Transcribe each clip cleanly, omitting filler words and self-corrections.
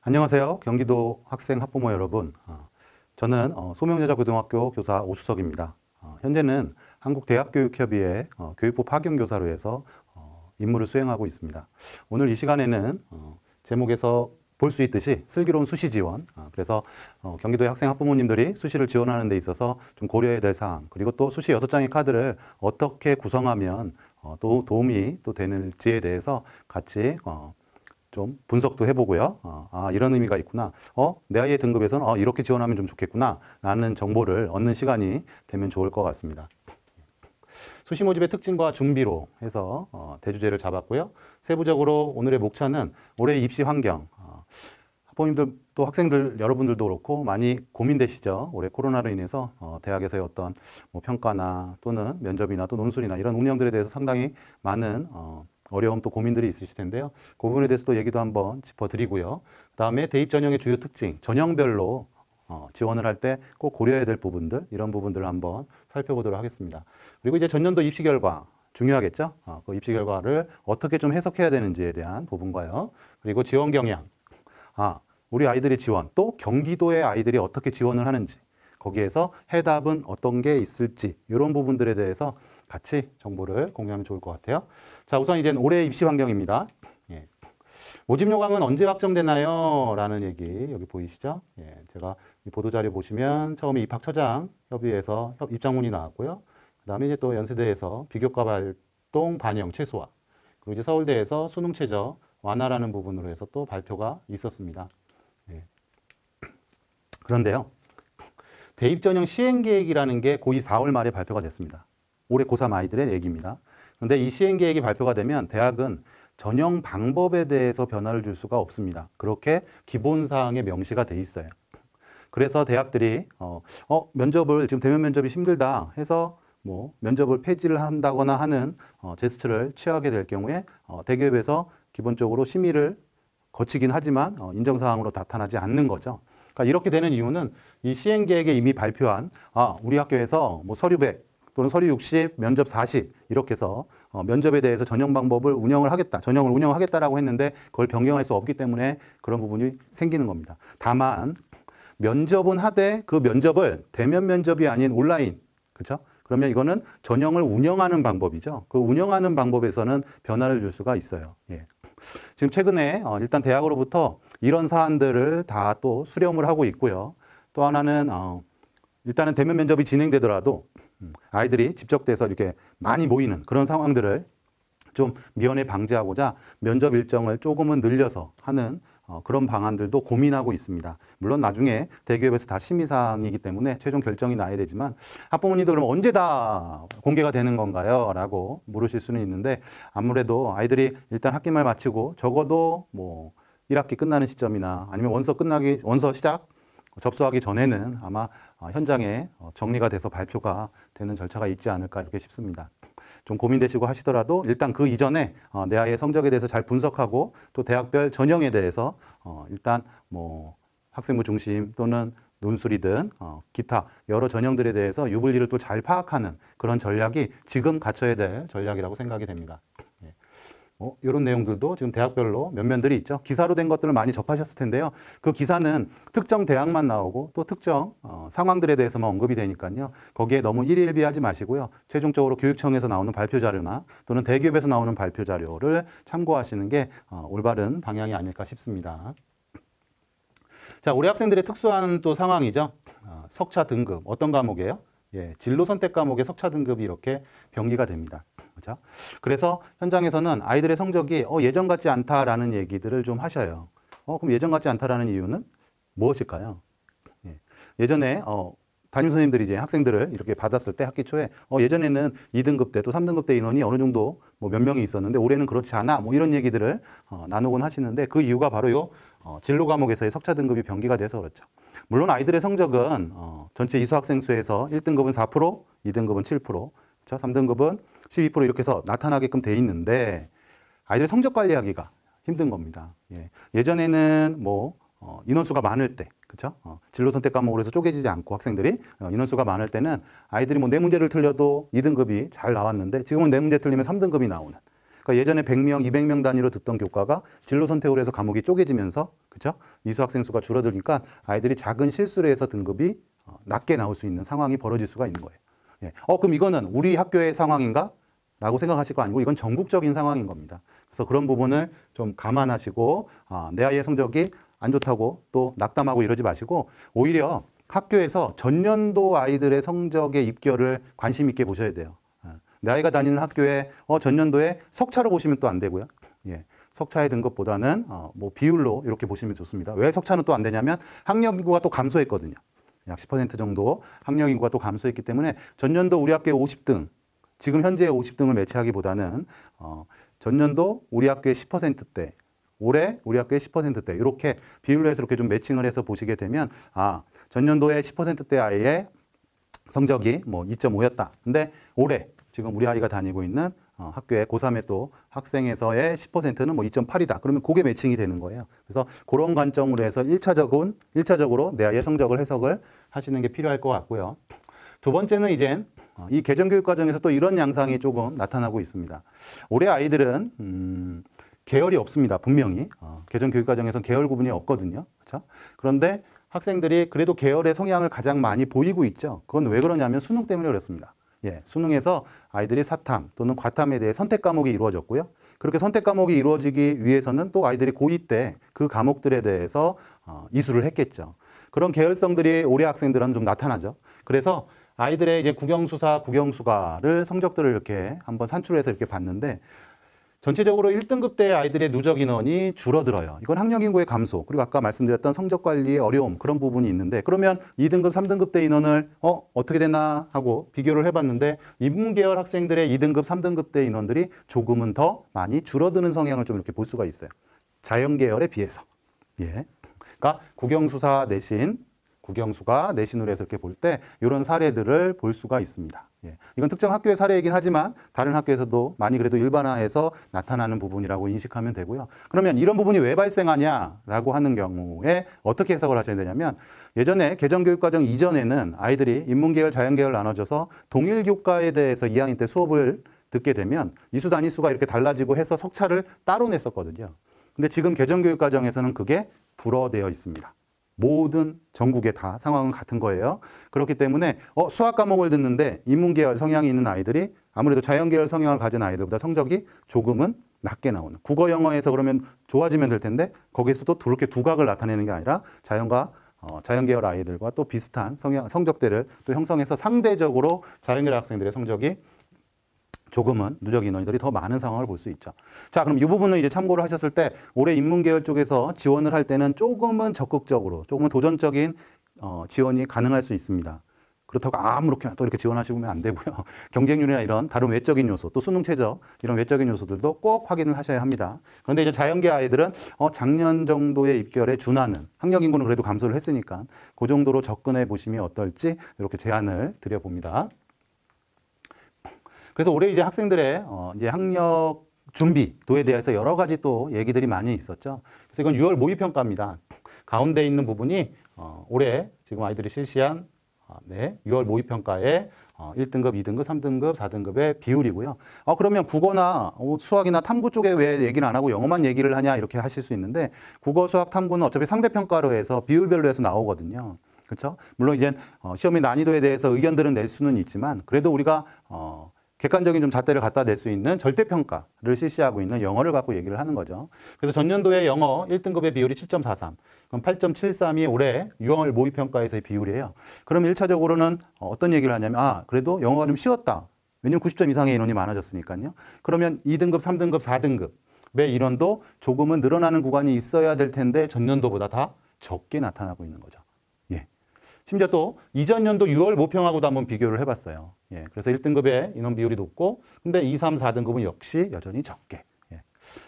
안녕하세요. 경기도 학생 학부모 여러분. 저는 소명여자고등학교 교사 오수석입니다. 현재는 한국대학교육협의회 교육부 파견교사로 해서 임무를 수행하고 있습니다. 오늘 이 시간에는 제목에서 볼 수 있듯이 슬기로운 수시 지원, 그래서 경기도의 학생 학부모님들이 수시를 지원하는 데 있어서 좀 고려해야 될 사항, 그리고 또 수시 6장의 카드를 어떻게 구성하면 또 도움이 또 되는지에 대해서 같이 좀 분석도 해보고요. 이런 의미가 있구나. 내 아이의 등급에서는 이렇게 지원하면 좀 좋겠구나. 라는 정보를 얻는 시간이 되면 좋을 것 같습니다. 수시 모집의 특징과 준비로 해서 대주제를 잡았고요. 세부적으로 오늘의 목차는 올해 입시 환경, 학부모님들 또 학생들 여러분들도 그렇고 많이 고민되시죠. 올해 코로나로 인해서 대학에서의 어떤 평가나 또는 면접이나 또 논술이나 이런 운영들에 대해서 상당히 많은 어려움 또 고민들이 있으실 텐데요. 그 부분에 대해서도 얘기도 한번 짚어드리고요. 그 다음에 대입 전형의 주요 특징, 전형별로 지원을 할 때 꼭 고려해야 될 부분들, 이런 부분들을 한번 살펴보도록 하겠습니다. 그리고 이제 전년도 입시 결과, 중요하겠죠? 그 입시 결과를 어떻게 좀 해석해야 되는지에 대한 부분과요. 그리고 지원 경향, 우리 아이들의 지원, 또 경기도의 아이들이 어떻게 지원을 하는지, 거기에서 해답은 어떤 게 있을지, 이런 부분들에 대해서 같이 정보를 공유하면 좋을 것 같아요. 자, 우선 이제 올해 입시 환경입니다. 모집 요강은 언제 확정되나요? 라는 얘기 여기 보이시죠? 제가 이 보도자료 보시면 처음에 입학처장 협의회에서 입장문이 나왔고요. 그 다음에 이제 또 연세대에서 비교과 발동 반영 최소화, 그리고 이제 서울대에서 수능 최저 완화라는 부분으로 해서 또 발표가 있었습니다. 그런데요, 대입 전형 시행 계획이라는 게 고2 4월 말에 발표가 됐습니다. 올해 고3 아이들의 얘기입니다. 그런데 이 시행 계획이 발표가 되면 대학은 전형 방법에 대해서 변화를 줄 수가 없습니다. 그렇게 기본 사항에 명시가 돼 있어요. 그래서 대학들이 면접을 지금 대면 면접이 힘들다 해서 면접을 폐지를 한다거나 하는 제스처를 취하게 될 경우에 대기업에서 기본적으로 심의를 거치긴 하지만 인정사항으로 나타나지 않는 거죠. 그러니까 이렇게 되는 이유는 이 시행 계획에 이미 발표한 우리 학교에서 서류 100 또는 서류 60, 면접 40 이렇게 해서 면접에 대해서 전형 방법을 운영을 하겠다, 전형을 운영하겠다라고 했는데 그걸 변경할 수 없기 때문에 그런 부분이 생기는 겁니다. 다만 면접은 하되 그 면접을 대면 면접이 아닌 온라인, 그렇죠? 그러면 이거는 전형을 운영하는 방법이죠. 그 운영하는 방법에서는 변화를 줄 수가 있어요. 지금 최근에 일단 대학으로부터 이런 사안들을 다 또 수렴을 하고 있고요. 또 하나는 일단은 대면 면접이 진행되더라도 아이들이 집적돼서 이렇게 많이 모이는 그런 상황들을 좀 미연에 방지하고자 면접 일정을 조금은 늘려서 하는 그런 방안들도 고민하고 있습니다. 물론 나중에 대기업에서 다 심의사항이기 때문에 최종 결정이 나야 되지만 학부모님도 그럼 언제 다 공개가 되는 건가요? 라고 물으실 수는 있는데 아무래도 아이들이 일단 학기말 마치고 적어도 1학기 끝나는 시점이나 아니면 원서 시작 접수하기 전에는 아마 현장에 정리가 돼서 발표가 되는 절차가 있지 않을까 이렇게 싶습니다. 좀 고민되시고 하시더라도 일단 그 이전에 내 아이의 성적에 대해서 잘 분석하고 또 대학별 전형에 대해서 일단 학생부 중심 또는 논술이든 기타 여러 전형들에 대해서 유불리를 또 잘 파악하는 그런 전략이 지금 갖춰야 될 전략이라고 생각이 됩니다. 이런 내용들도 지금 대학별로 면면들이 있죠. 기사로 된 것들을 많이 접하셨을 텐데요. 그 기사는 특정 대학만 나오고 또 특정 상황들에 대해서만 언급이 되니까요. 거기에 너무 일일비하지 마시고요. 최종적으로 교육청에서 나오는 발표 자료나 또는 대기업에서 나오는 발표 자료를 참고하시는 게 올바른 방향이 아닐까 싶습니다. 자, 우리 학생들의 특수한 또 상황이죠. 석차 등급, 어떤 과목이에요? 진로 선택 과목의 석차 등급이 이렇게 병기가 됩니다. 그렇죠? 그래서 현장에서는 아이들의 성적이 예전 같지 않다라는 얘기들을 좀 하셔요. 그럼 예전 같지 않다라는 이유는 무엇일까요? 예전에 담임선생님들이 이제 학생들을 이렇게 받았을 때 학기 초에 예전에는 2등급 때 또 3등급 때 인원이 어느 정도 몇 명이 있었는데 올해는 그렇지 않아 이런 얘기들을 나누곤 하시는데 그 이유가 바로 요 진로 과목에서의 석차 등급이 병기가 돼서 그렇죠. 물론 아이들의 성적은 전체 이수 학생 수에서 1등급은 4%, 2등급은 7%, 그렇죠? 3등급은 12% 이렇게 해서 나타나게끔 돼 있는데 아이들의 성적 관리하기가 힘든 겁니다. 예전에는 인원수가 많을 때, 그렇죠? 진로 선택 과목으로 해서 쪼개지지 않고 학생들이 인원수가 많을 때는 아이들이 네 문제를 틀려도 2등급이 잘 나왔는데 지금은 4문제 틀리면 3등급이 나오는. 그러니까 예전에 100명, 200명 단위로 듣던 교과가 진로 선택으로 해서 과목이 쪼개지면서 그렇죠? 이수 학생 수가 줄어들니까 아이들이 작은 실수를 해서 등급이 낮게 나올 수 있는 상황이 벌어질 수가 있는 거예요. 예. 그럼 이거는 우리 학교의 상황인가? 라고 생각하실 거 아니고 이건 전국적인 상황인 겁니다. 그래서 그런 부분을 좀 감안하시고 내 아이의 성적이 안 좋다고 또 낙담하고 이러지 마시고 오히려 학교에서 전년도 아이들의 성적의 입결을 관심 있게 보셔야 돼요. 내 아이가 다니는 학교에 전년도에 석차로 보시면 또 안 되고요. 예. 석차의 등급보다는 뭐 비율로 이렇게 보시면 좋습니다. 왜 석차는 또 안 되냐면 학력 인구가 또 감소했거든요. 약 10% 정도 학력 인구가 또 감소했기 때문에 전년도 우리 학교의 50등, 지금 현재의 50등을 매치하기보다는 전년도 우리 학교의 10%대, 올해 우리 학교의 10%대 이렇게 비율로 해서 이렇게 좀 매칭을 해서 보시게 되면 전년도에 10%대 아이의 성적이 뭐 2.5였다. 근데 올해 지금 우리 아이가 다니고 있는 학교의 고3의 또 학생에서의 10%는 뭐 2.8이다. 그러면 그게 매칭이 되는 거예요. 그래서 그런 관점으로 해서 1차적으로 내 아이의 성적을 해석을 하시는 게 필요할 것 같고요. 두 번째는 이제 이 개정교육 과정에서 또 이런 양상이 조금 나타나고 있습니다. 올해 아이들은 계열이 없습니다. 분명히. 개정교육 과정에서는 계열 구분이 없거든요. 그렇죠? 그런데 학생들이 그래도 계열의 성향을 가장 많이 보이고 있죠. 그건 왜 그러냐면 수능 때문에 그렇습니다. 예, 수능에서 아이들이 사탐 또는 과탐에 대해 선택 과목이 이루어졌고요. 그렇게 선택 과목이 이루어지기 위해서는 또 아이들이 고2 때 그 과목들에 대해서 이수를 했겠죠. 그런 계열성들이 올해 학생들은 좀 나타나죠. 그래서 아이들의 이제 국영수사, 국영수가를 성적들을 이렇게 한번 산출해서 이렇게 봤는데 전체적으로 1등급 대 아이들의 누적 인원이 줄어들어요. 이건 학력 인구의 감소, 그리고 아까 말씀드렸던 성적 관리의 어려움 그런 부분이 있는데 그러면 2등급, 3등급 대 인원을 어떻게 되나 하고 비교를 해봤는데 인문계열 학생들의 2등급, 3등급 대 인원들이 조금은 더 많이 줄어드는 성향을 좀 이렇게 볼 수가 있어요. 자연계열에 비해서. 예. 그러니까 국영수사 내신, 국영수가 내신으로 해서 이렇게 볼 때 이런 사례들을 볼 수가 있습니다. 예. 이건 특정 학교의 사례이긴 하지만 다른 학교에서도 많이 그래도 일반화해서 나타나는 부분이라고 인식하면 되고요. 그러면 이런 부분이 왜 발생하냐라고 하는 경우에 어떻게 해석을 하셔야 되냐면 예전에 개정교육과정 이전에는 아이들이 인문계열, 자연계열 나눠져서 동일 교과에 대해서 2학년 때 수업을 듣게 되면 이수 단위수가 이렇게 달라지고 해서 석차를 따로 냈었거든요. 근데 지금 개정교육과정에서는 그게 불어되어 있습니다. 모든 전국에 다 상황은 같은 거예요. 그렇기 때문에 수학 과목을 듣는데 인문계열 성향이 있는 아이들이 아무래도 자연계열 성향을 가진 아이들보다 성적이 조금은 낮게 나오는. 국어 영어에서 그러면 좋아지면 될 텐데 거기서도 그렇게 두각을 나타내는 게 아니라 자연계열 아이들과 또 비슷한 성적대를 또 형성해서 상대적으로 자연계열 학생들의 성적이 조금은 누적 인원들이 더 많은 상황을 볼 수 있죠. 자, 그럼 이 부분은 이제 참고를 하셨을 때 올해 인문계열 쪽에서 지원을 할 때는 조금은 적극적으로, 조금은 도전적인 지원이 가능할 수 있습니다. 그렇다고 아무렇게나 또 이렇게 지원하시면 안 되고요. 경쟁률이나 이런 다른 외적인 요소, 또 수능 최저 이런 외적인 요소들도 꼭 확인을 하셔야 합니다. 그런데 이제 자연계 아이들은 작년 정도의 입결에 준하는 학력 인구는 그래도 감소를 했으니까 그 정도로 접근해 보시면 어떨지 이렇게 제안을 드려봅니다. 그래서 올해 이제 학생들의 이제 학력 준비도에 대해서 여러 가지 또 얘기들이 많이 있었죠. 그래서 이건 6월 모의평가입니다. 가운데 있는 부분이 올해 지금 아이들이 실시한 6월 모의평가의 1등급, 2등급, 3등급, 4등급의 비율이고요. 그러면 국어나 수학이나 탐구 쪽에 왜 얘기를 안 하고 영어만 얘기를 하냐 이렇게 하실 수 있는데 국어, 수학, 탐구는 어차피 상대평가로 해서 비율별로 해서 나오거든요. 그렇죠? 물론 이제 시험의 난이도에 대해서 의견들은 낼 수는 있지만 그래도 우리가 객관적인 좀 잣대를 갖다 낼 수 있는 절대평가를 실시하고 있는 영어를 갖고 얘기를 하는 거죠. 그래서 전년도에 영어 1등급의 비율이 7.43, 그럼 8.73이 올해 6월 모의평가에서의 비율이에요. 그럼 1차적으로는 어떤 얘기를 하냐면 그래도 영어가 좀 쉬웠다. 왜냐면 90점 이상의 인원이 많아졌으니까요. 그러면 2등급, 3등급, 4등급의 인원도 조금은 늘어나는 구간이 있어야 될 텐데 전년도보다 다 적게 나타나고 있는 거죠. 심지어 또 이전 연도 6월 모평하고도 한번 비교를 해봤어요. 그래서 1등급의 인원 비율이 높고 근데 2, 3, 4등급은 역시 여전히 적게.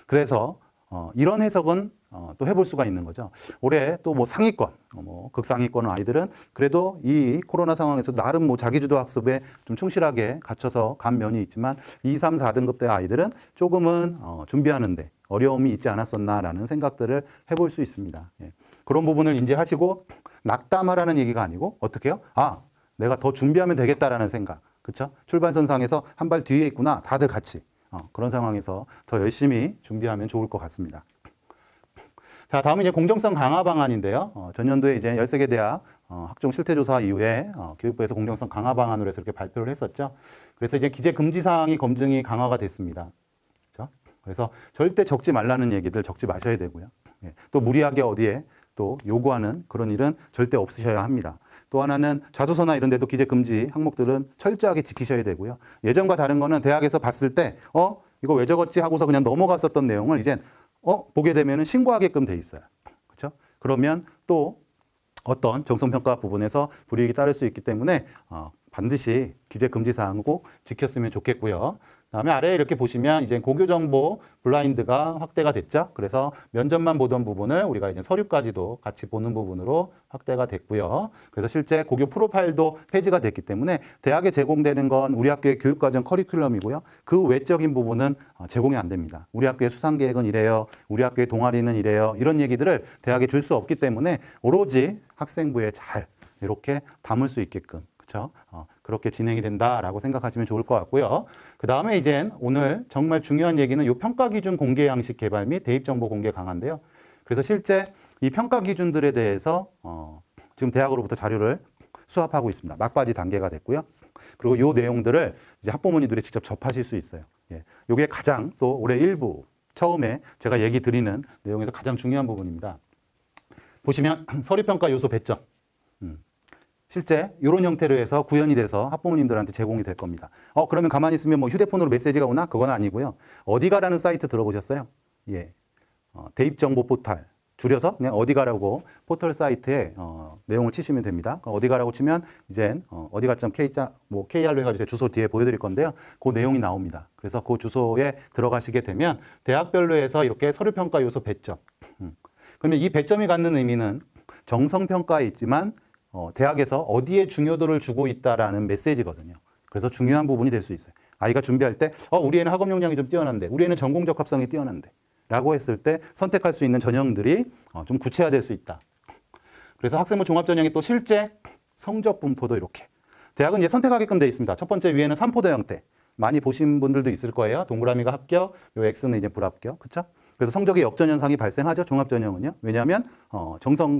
그래서 이런 해석은 또 해볼 수가 있는 거죠. 올해 또 뭐 상위권, 극상위권 아이들은 그래도 이 코로나 상황에서 나름 뭐 자기주도 학습에 좀 충실하게 갖춰서 간 면이 있지만 2, 3, 4등급 대 아이들은 조금은 준비하는데 어려움이 있지 않았었나라는 생각들을 해볼 수 있습니다. 그런 부분을 인지하시고 낙담하라는 얘기가 아니고 어떻게 해요? 내가 더 준비하면 되겠다라는 생각. 그렇죠? 출발선상에서 한 발 뒤에 있구나. 다들 같이. 그런 상황에서 더 열심히 준비하면 좋을 것 같습니다. 자, 다음은 이제 공정성 강화 방안인데요. 전년도에 이제 13개 대학 학종 실태조사 이후에 교육부에서 공정성 강화 방안으로 해서 이렇게 발표를 했었죠. 그래서 이제 기재 금지 사항이 검증이 강화가 됐습니다. 그렇죠? 그래서 절대 적지 말라는 얘기들 적지 마셔야 되고요. 예. 또 무리하게 어디에 또 요구하는 그런 일은 절대 없으셔야 합니다. 또 하나는 자소서나 이런 데도 기재 금지 항목들은 철저하게 지키셔야 되고요. 예전과 다른 거는 대학에서 봤을 때 이거 왜 적었지 하고서 그냥 넘어갔었던 내용을 이젠 보게 되면은 신고하게끔 돼 있어요. 그렇죠? 그러면 또 어떤 정성평가 부분에서 불이익이 따를 수 있기 때문에 반드시 기재 금지 사항을 꼭 지켰으면 좋겠고요. 그다음에 아래에 이렇게 보시면 이제 고교 정보 블라인드가 확대가 됐죠. 그래서 면접만 보던 부분을 우리가 이제 서류까지도 같이 보는 부분으로 확대가 됐고요. 그래서 실제 고교 프로파일도 폐지가 됐기 때문에 대학에 제공되는 건 우리 학교의 교육과정 커리큘럼이고요. 그 외적인 부분은 제공이 안 됩니다. 우리 학교의 수상계획은 이래요. 우리 학교의 동아리는 이래요. 이런 얘기들을 대학에 줄 수 없기 때문에 오로지 학생부에 잘 이렇게 담을 수 있게끔 그렇죠? 그렇게 진행이 된다라고 생각하시면 좋을 것 같고요. 그 다음에 이젠 오늘 정말 중요한 얘기는 이 평가 기준 공개 양식 개발 및 대입 정보 공개 강화인데요. 그래서 실제 이 평가 기준들에 대해서 지금 대학으로부터 자료를 수합하고 있습니다. 막바지 단계가 됐고요. 그리고 이 내용들을 이제 학부모님들이 직접 접하실 수 있어요. 예. 이게 가장 또 올해 일부 처음에 제가 얘기 드리는 내용에서 가장 중요한 부분입니다. 보시면 서류평가 요소 배점. 실제 이런 형태로 해서 구현이 돼서 학부모님들한테 제공이 될 겁니다. 그러면 가만히 있으면 뭐 휴대폰으로 메시지가 오나? 그건 아니고요. 어디가라는 사이트 들어보셨어요? 예. 대입정보 포털. 줄여서 그냥 어디가라고 포털 사이트에 내용을 치시면 됩니다. 어디가라고 치면 이젠 KR로 해가지고 주소 뒤에 보여드릴 건데요. 그 내용이 나옵니다. 그래서 그 주소에 들어가시게 되면 대학별로 해서 이렇게 서류평가 요소 배점. 그러면 이 배점이 갖는 의미는 정성평가에 있지만 대학에서 어디에 중요도를 주고 있다라는 메시지거든요. 그래서 중요한 부분이 될 수 있어요. 아이가 준비할 때 우리 애는 학업 역량이 좀 뛰어난데 우리 애는 전공적 합성이 뛰어난데 라고 했을 때 선택할 수 있는 전형들이 좀 구체화될 수 있다. 그래서 학생부 종합전형이 또 실제 성적 분포도 이렇게 대학은 이제 선택하게끔 되어 있습니다. 첫 번째 위에는 3포도 형태 많이 보신 분들도 있을 거예요. 동그라미가 합격, 요 X는 이제 불합격, 그렇죠? 그래서 성적의 역전 현상이 발생하죠. 종합전형은요. 왜냐하면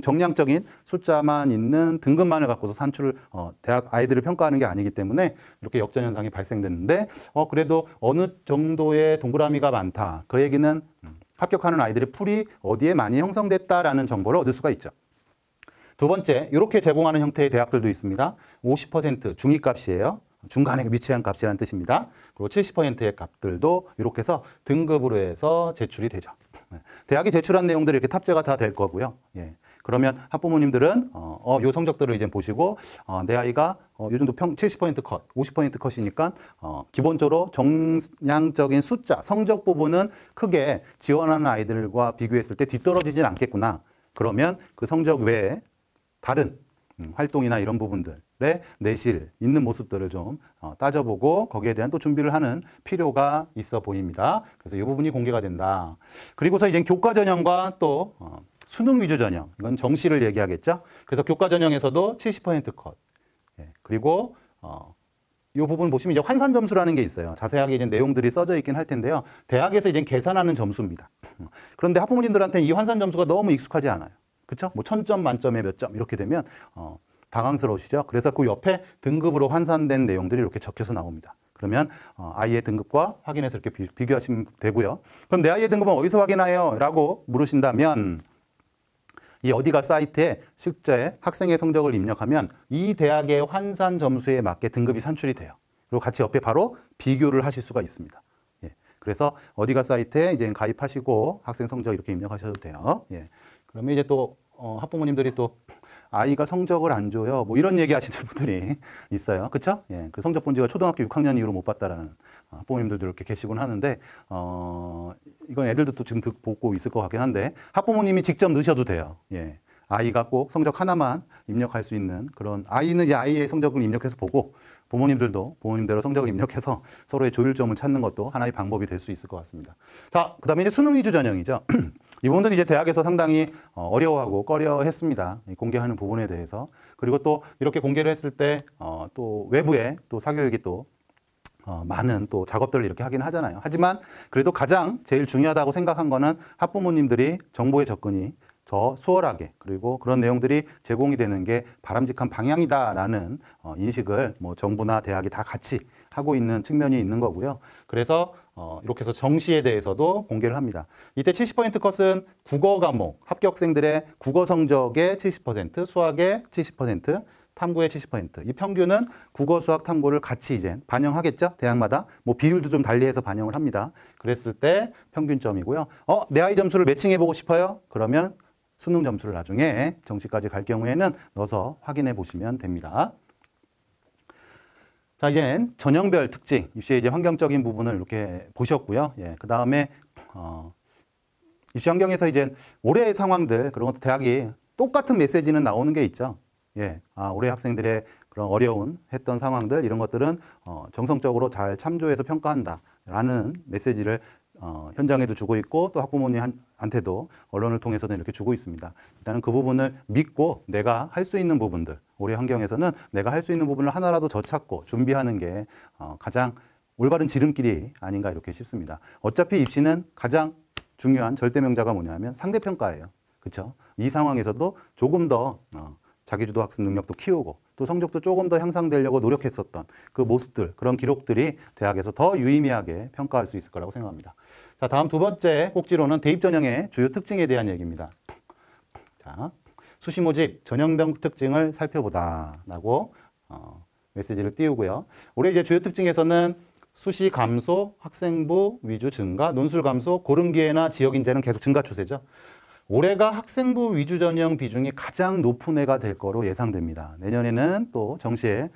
정량적인 숫자만 있는 등급만을 갖고서 산출을 대학 아이들을 평가하는 게 아니기 때문에 이렇게 역전 현상이 발생됐는데 그래도 어느 정도의 동그라미가 많다. 그 얘기는 합격하는 아이들의 풀이 어디에 많이 형성됐다라는 정보를 얻을 수가 있죠. 두 번째, 이렇게 제공하는 형태의 대학들도 있습니다. 50% 중위값이에요. 중간에 위치한 값이라는 뜻입니다. 그리고 70%의 값들도 이렇게 해서 등급으로 해서 제출이 되죠. 대학이 제출한 내용들이 이렇게 탑재가 다 될 거고요. 예. 그러면 학부모님들은 요 성적들을 이제 보시고 내 아이가 요 정도 70% 컷, 50% 컷이니까 기본적으로 정량적인 숫자, 성적 부분은 크게 지원하는 아이들과 비교했을 때 뒤떨어지진 않겠구나. 그러면 그 성적 외에 다른 활동이나 이런 부분들에 내실 있는 모습들을 좀 따져보고 거기에 대한 또 준비를 하는 필요가 있어 보입니다. 그래서 이 부분이 공개가 된다. 그리고서 이제 교과 전형과 또 수능 위주 전형, 이건 정시를 얘기하겠죠. 그래서 교과 전형에서도 70% 컷. 예, 그리고 이 부분 보시면 이제 환산 점수라는 게 있어요. 자세하게 이제 내용들이 써져 있긴 할 텐데요. 대학에서 이제 계산하는 점수입니다. 그런데 학부모님들한테는 이 환산 점수가 너무 익숙하지 않아요. 그렇죠? 뭐 1000점 만점에 몇 점 이렇게 되면 당황스러우시죠? 그래서 그 옆에 등급으로 환산된 내용들이 이렇게 적혀서 나옵니다. 그러면 아이의 등급과 확인해서 이렇게 비교하시면 되고요. 그럼 내 아이의 등급은 어디서 확인해요? 라고 물으신다면 이 어디가 사이트에 실제 학생의 성적을 입력하면 이 대학의 환산 점수에 맞게 등급이 산출이 돼요. 그리고 같이 옆에 바로 비교를 하실 수가 있습니다. 예. 그래서 어디가 사이트에 이제 가입하시고 학생 성적 이렇게 입력하셔도 돼요. 예. 그러면 이제 또 학부모님들이 또 아이가 성적을 안 줘요. 뭐 이런 얘기 하시는 분들이 있어요. 그쵸? 예. 그 성적 본 지가 초등학교 6학년 이후로 못 봤다라는 학부모님들도 이렇게 계시곤 하는데, 이건 애들도 또 지금 보고 있을 것 같긴 한데, 학부모님이 직접 넣으셔도 돼요. 예. 아이가 꼭 성적 하나만 입력할 수 있는 그런, 아이는 이 아이의 성적을 입력해서 보고, 부모님들도 부모님대로 성적을 입력해서 서로의 조율점을 찾는 것도 하나의 방법이 될 수 있을 것 같습니다. 자, 그 다음에 이제 수능 위주 전형이죠. 이 부분들은 이제 대학에서 상당히 어려워하고 꺼려 했습니다. 공개하는 부분에 대해서. 그리고 또 이렇게 공개를 했을 때 또 외부에 또 사교육이 또 많은 또 작업들을 이렇게 하긴 하잖아요. 하지만 그래도 가장 제일 중요하다고 생각한 거는 학부모님들이 정보의 접근이 더 수월하게 그리고 그런 내용들이 제공이 되는 게 바람직한 방향이다라는 인식을 뭐 정부나 대학이 다 같이 하고 있는 측면이 있는 거고요. 그래서 이렇게 해서 정시에 대해서도 공개를 합니다. 이때 70% 컷은 국어 과목 합격생들의 국어 성적의 70%, 수학의 70%, 탐구의 70%. 이 평균은 국어, 수학, 탐구를 같이 이제 반영하겠죠? 대학마다. 뭐 비율도 좀 달리해서 반영을 합니다. 그랬을 때 평균점이고요. 내 아이 점수를 매칭해보고 싶어요? 그러면 수능 점수를 나중에 정시까지 갈 경우에는 넣어서 확인해 보시면 됩니다. 자, 이제 전형별 특징, 입시의 이제 환경적인 부분을 이렇게 보셨고요. 예, 그 다음에 입시 환경에서 이제 올해의 상황들, 그런 것도 대학이 똑같은 메시지는 나오는 게 있죠. 예, 올해 학생들의 그런 어려운 했던 상황들 이런 것들은 정성적으로 잘 참조해서 평가한다라는 메시지를 현장에도 주고 있고 또 학부모님한테도 언론을 통해서는 이렇게 주고 있습니다. 일단은 그 부분을 믿고 내가 할 수 있는 부분들, 올해 환경에서는 내가 할 수 있는 부분을 하나라도 더 찾고 준비하는 게 가장 올바른 지름길이 아닌가 이렇게 싶습니다. 어차피 입시는 가장 중요한 절대명자가 뭐냐면 상대평가예요. 그렇죠? 이 상황에서도 조금 더 자기주도 학습 능력도 키우고 또 성적도 조금 더 향상되려고 노력했었던 그 모습들, 그런 기록들이 대학에서 더 유의미하게 평가할 수 있을 거라고 생각합니다. 자, 다음 두 번째 꼭지로는 대입 전형의 주요 특징에 대한 얘기입니다. 자, 수시 모집 전형별 특징을 살펴보다라고 메시지를 띄우고요. 올해 이제 주요 특징에서는 수시 감소, 학생부 위주 증가, 논술 감소, 고른 기회나 지역 인재는 계속 증가 추세죠. 올해가 학생부 위주 전형 비중이 가장 높은 해가 될 거로 예상됩니다. 내년에는 또 정시에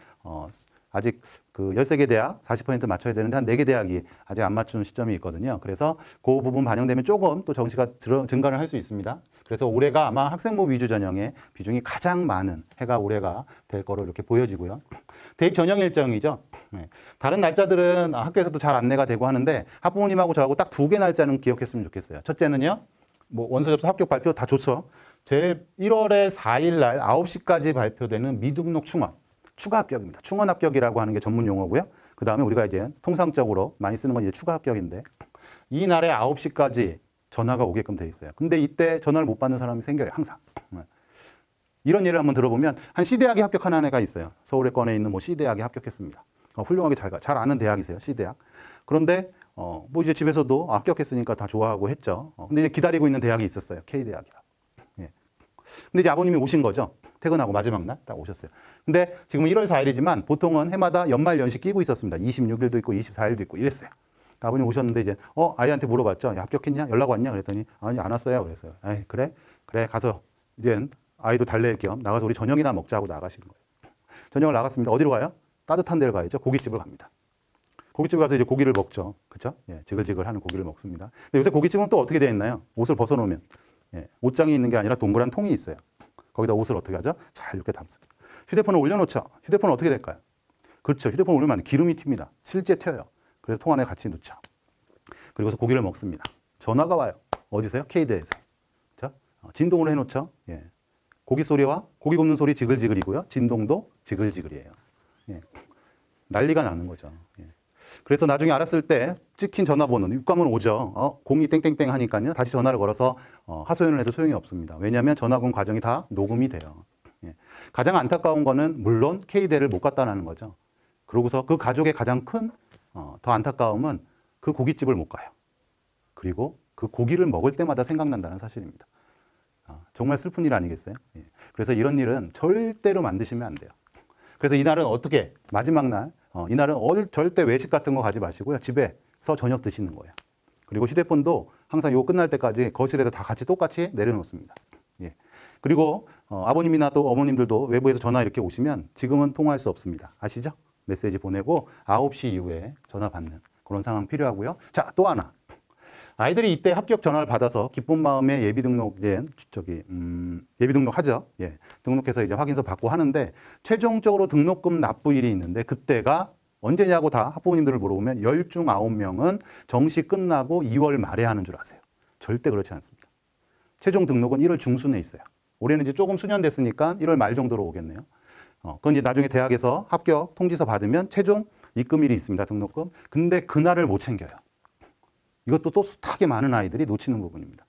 아직 그 13개 대학 40% 맞춰야 되는데 한 4개 대학이 아직 안 맞춘 시점이 있거든요. 그래서 그 부분 반영되면 조금 또 정시가 증가를 할 수 있습니다. 그래서 올해가 아마 학생부 위주 전형의 비중이 가장 많은 해가 올해가 될 거로 이렇게 보여지고요. 대입 전형 일정이죠. 네. 다른 날짜들은 학교에서도 잘 안내가 되고 하는데 학부모님하고 저하고 딱 2개 날짜는 기억했으면 좋겠어요. 첫째는요. 뭐 원서 접수 합격 발표 다 좋죠. 제 1월에 4일 날 9시까지 발표되는 미등록 충원. 추가 합격입니다. 충원 합격이라고 하는 게 전문 용어고요. 그 다음에 우리가 이제 통상적으로 많이 쓰는 건 이제 추가 합격인데 이 날에 9시까지 전화가 오게끔 돼 있어요. 근데 이때 전화를 못 받는 사람이 생겨요. 항상. 이런 예를 한번 들어보면 한 C대학에 합격한 애가 있어요. 서울에권에 있는 뭐 C대학에 합격했습니다. 훌륭하게 잘 아는 대학이세요. C대학. 그런데 뭐 이제 집에서도 합격했으니까 다 좋아하고 했죠. 근데 이제 기다리고 있는 대학이 있었어요. K대학이라고. 예. 근데 이제 아버님이 오신 거죠. 퇴근하고 마지막 날 딱 오셨어요. 근데 지금 1월 4일이지만 보통은 해마다 연말 연시 끼고 있었습니다. 26일도 있고 24일도 있고 이랬어요. 아버님 오셨는데 이제 아이한테 물어봤죠. 야, 합격했냐? 연락 왔냐? 그랬더니 아니 안 왔어요. 그랬어요. 에이, 그래 가서 이제 아이도 달랠 겸 나가서 우리 저녁이나 먹자고 나가시는 거예요. 저녁을 나갔습니다. 어디로 가요? 따뜻한 데를 가야죠. 고깃집을 갑니다. 고깃집 가서 이제 고기를 먹죠. 그렇죠? 예, 지글지글하는 고기를 먹습니다. 근데 요새 고깃집은 또 어떻게 되어 있나요? 옷을 벗어놓으면 옷장이 있는 게 아니라 동그란 통이 있어요. 거기다 옷을 어떻게 하죠? 잘 이렇게 담습니다. 휴대폰을 올려놓죠. 휴대폰은 어떻게 될까요? 그렇죠. 휴대폰 올리면 기름이 튑니다. 실제 튀어요. 그래서 통 안에 같이 넣죠. 그리고서 고기를 먹습니다. 전화가 와요. 어디서요? K대에서. 그렇죠? 진동으로 해놓죠. 예. 고기 소리와 고기 굽는 소리 지글지글이고요. 진동도 지글지글이에요. 예. 난리가 나는 거죠. 예. 그래서 나중에 알았을 때 찍힌 전화번호는 육감은 오죠. 02 땡땡땡 하니까요. 다시 전화를 걸어서 하소연을 해도 소용이 없습니다. 왜냐하면 전화건 과정이 다 녹음이 돼요. 예. 가장 안타까운 거는 물론 K대를 못 갔다는 거죠. 그러고서 그 가족의 가장 큰 더 안타까움은 그 고깃집을 못 가요. 그리고 그 고기를 먹을 때마다 생각난다는 사실입니다. 정말 슬픈 일 아니겠어요? 예. 그래서 이런 일은 절대로 만드시면 안 돼요. 그래서 이날은 어떻게 마지막 날 이날은 절대 외식 같은 거 가지 마시고요. 집에서 저녁 드시는 거예요. 그리고 휴대폰도 항상 이거 끝날 때까지 거실에다 다 같이 똑같이 내려놓습니다. 예. 그리고 아버님이나 또 어머님들도 외부에서 전화 이렇게 오시면 지금은 통화할 수 없습니다. 아시죠? 메시지 보내고 9시 이후에 전화 받는 그런 상황 필요하고요. 자, 또 하나. 아이들이 이때 합격 전화를 받아서 기쁜 마음에 예비 등록된 예비 등록하죠. 예. 등록해서 이제 확인서 받고 하는데 최종적으로 등록금 납부일이 있는데 그때가 언제냐고 다 학부모님들을 물어보면 10중 9명은 정시 끝나고 2월 말에 하는 줄 아세요. 절대 그렇지 않습니다. 최종 등록은 1월 중순에 있어요. 올해는 이제 조금 수년됐으니까 1월 말 정도로 오겠네요. 그건 이제 나중에 대학에서 합격 통지서 받으면 최종 입금일이 있습니다. 등록금. 근데 그날을 못 챙겨요. 이것도 또 숱하게 많은 아이들이 놓치는 부분입니다.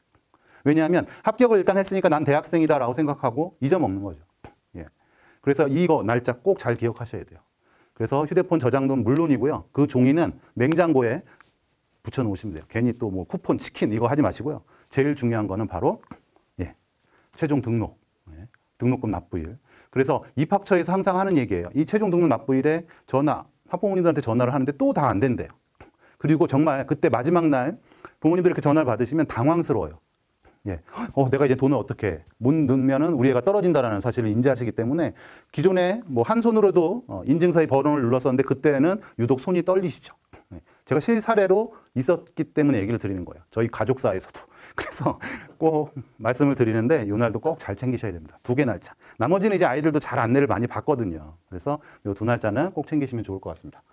왜냐하면 합격을 일단 했으니까 난 대학생이다라고 생각하고 잊어먹는 거죠. 예. 그래서 이거 날짜 꼭 잘 기억하셔야 돼요. 그래서 휴대폰 저장도는 물론이고요. 그 종이는 냉장고에 붙여놓으시면 돼요. 괜히 또 뭐 쿠폰, 치킨 이거 하지 마시고요. 제일 중요한 거는 바로 예, 최종 등록, 예, 등록금 납부일. 그래서 입학처에서 항상 하는 얘기예요. 이 최종 등록 납부일에 학부모님들한테 전화를 하는데 또 다 안 된대요. 그리고 정말 그때 마지막 날 부모님들이 이렇게 전화를 받으시면 당황스러워요. 예. 내가 이제 돈을 어떻게 못 넣으면은 우리 애가 떨어진다라는 사실을 인지하시기 때문에 기존에 뭐 한 손으로도 인증서의 번호를 눌렀었는데 그때는 유독 손이 떨리시죠. 예. 제가 실사례로 있었기 때문에 얘기를 드리는 거예요. 저희 가족사에서도. 그래서 꼭 말씀을 드리는데 이 날도 꼭 잘 챙기셔야 됩니다. 2개 날짜. 나머지는 이제 아이들도 잘 안내를 많이 받거든요. 그래서 이 2 날짜는 꼭 챙기시면 좋을 것 같습니다.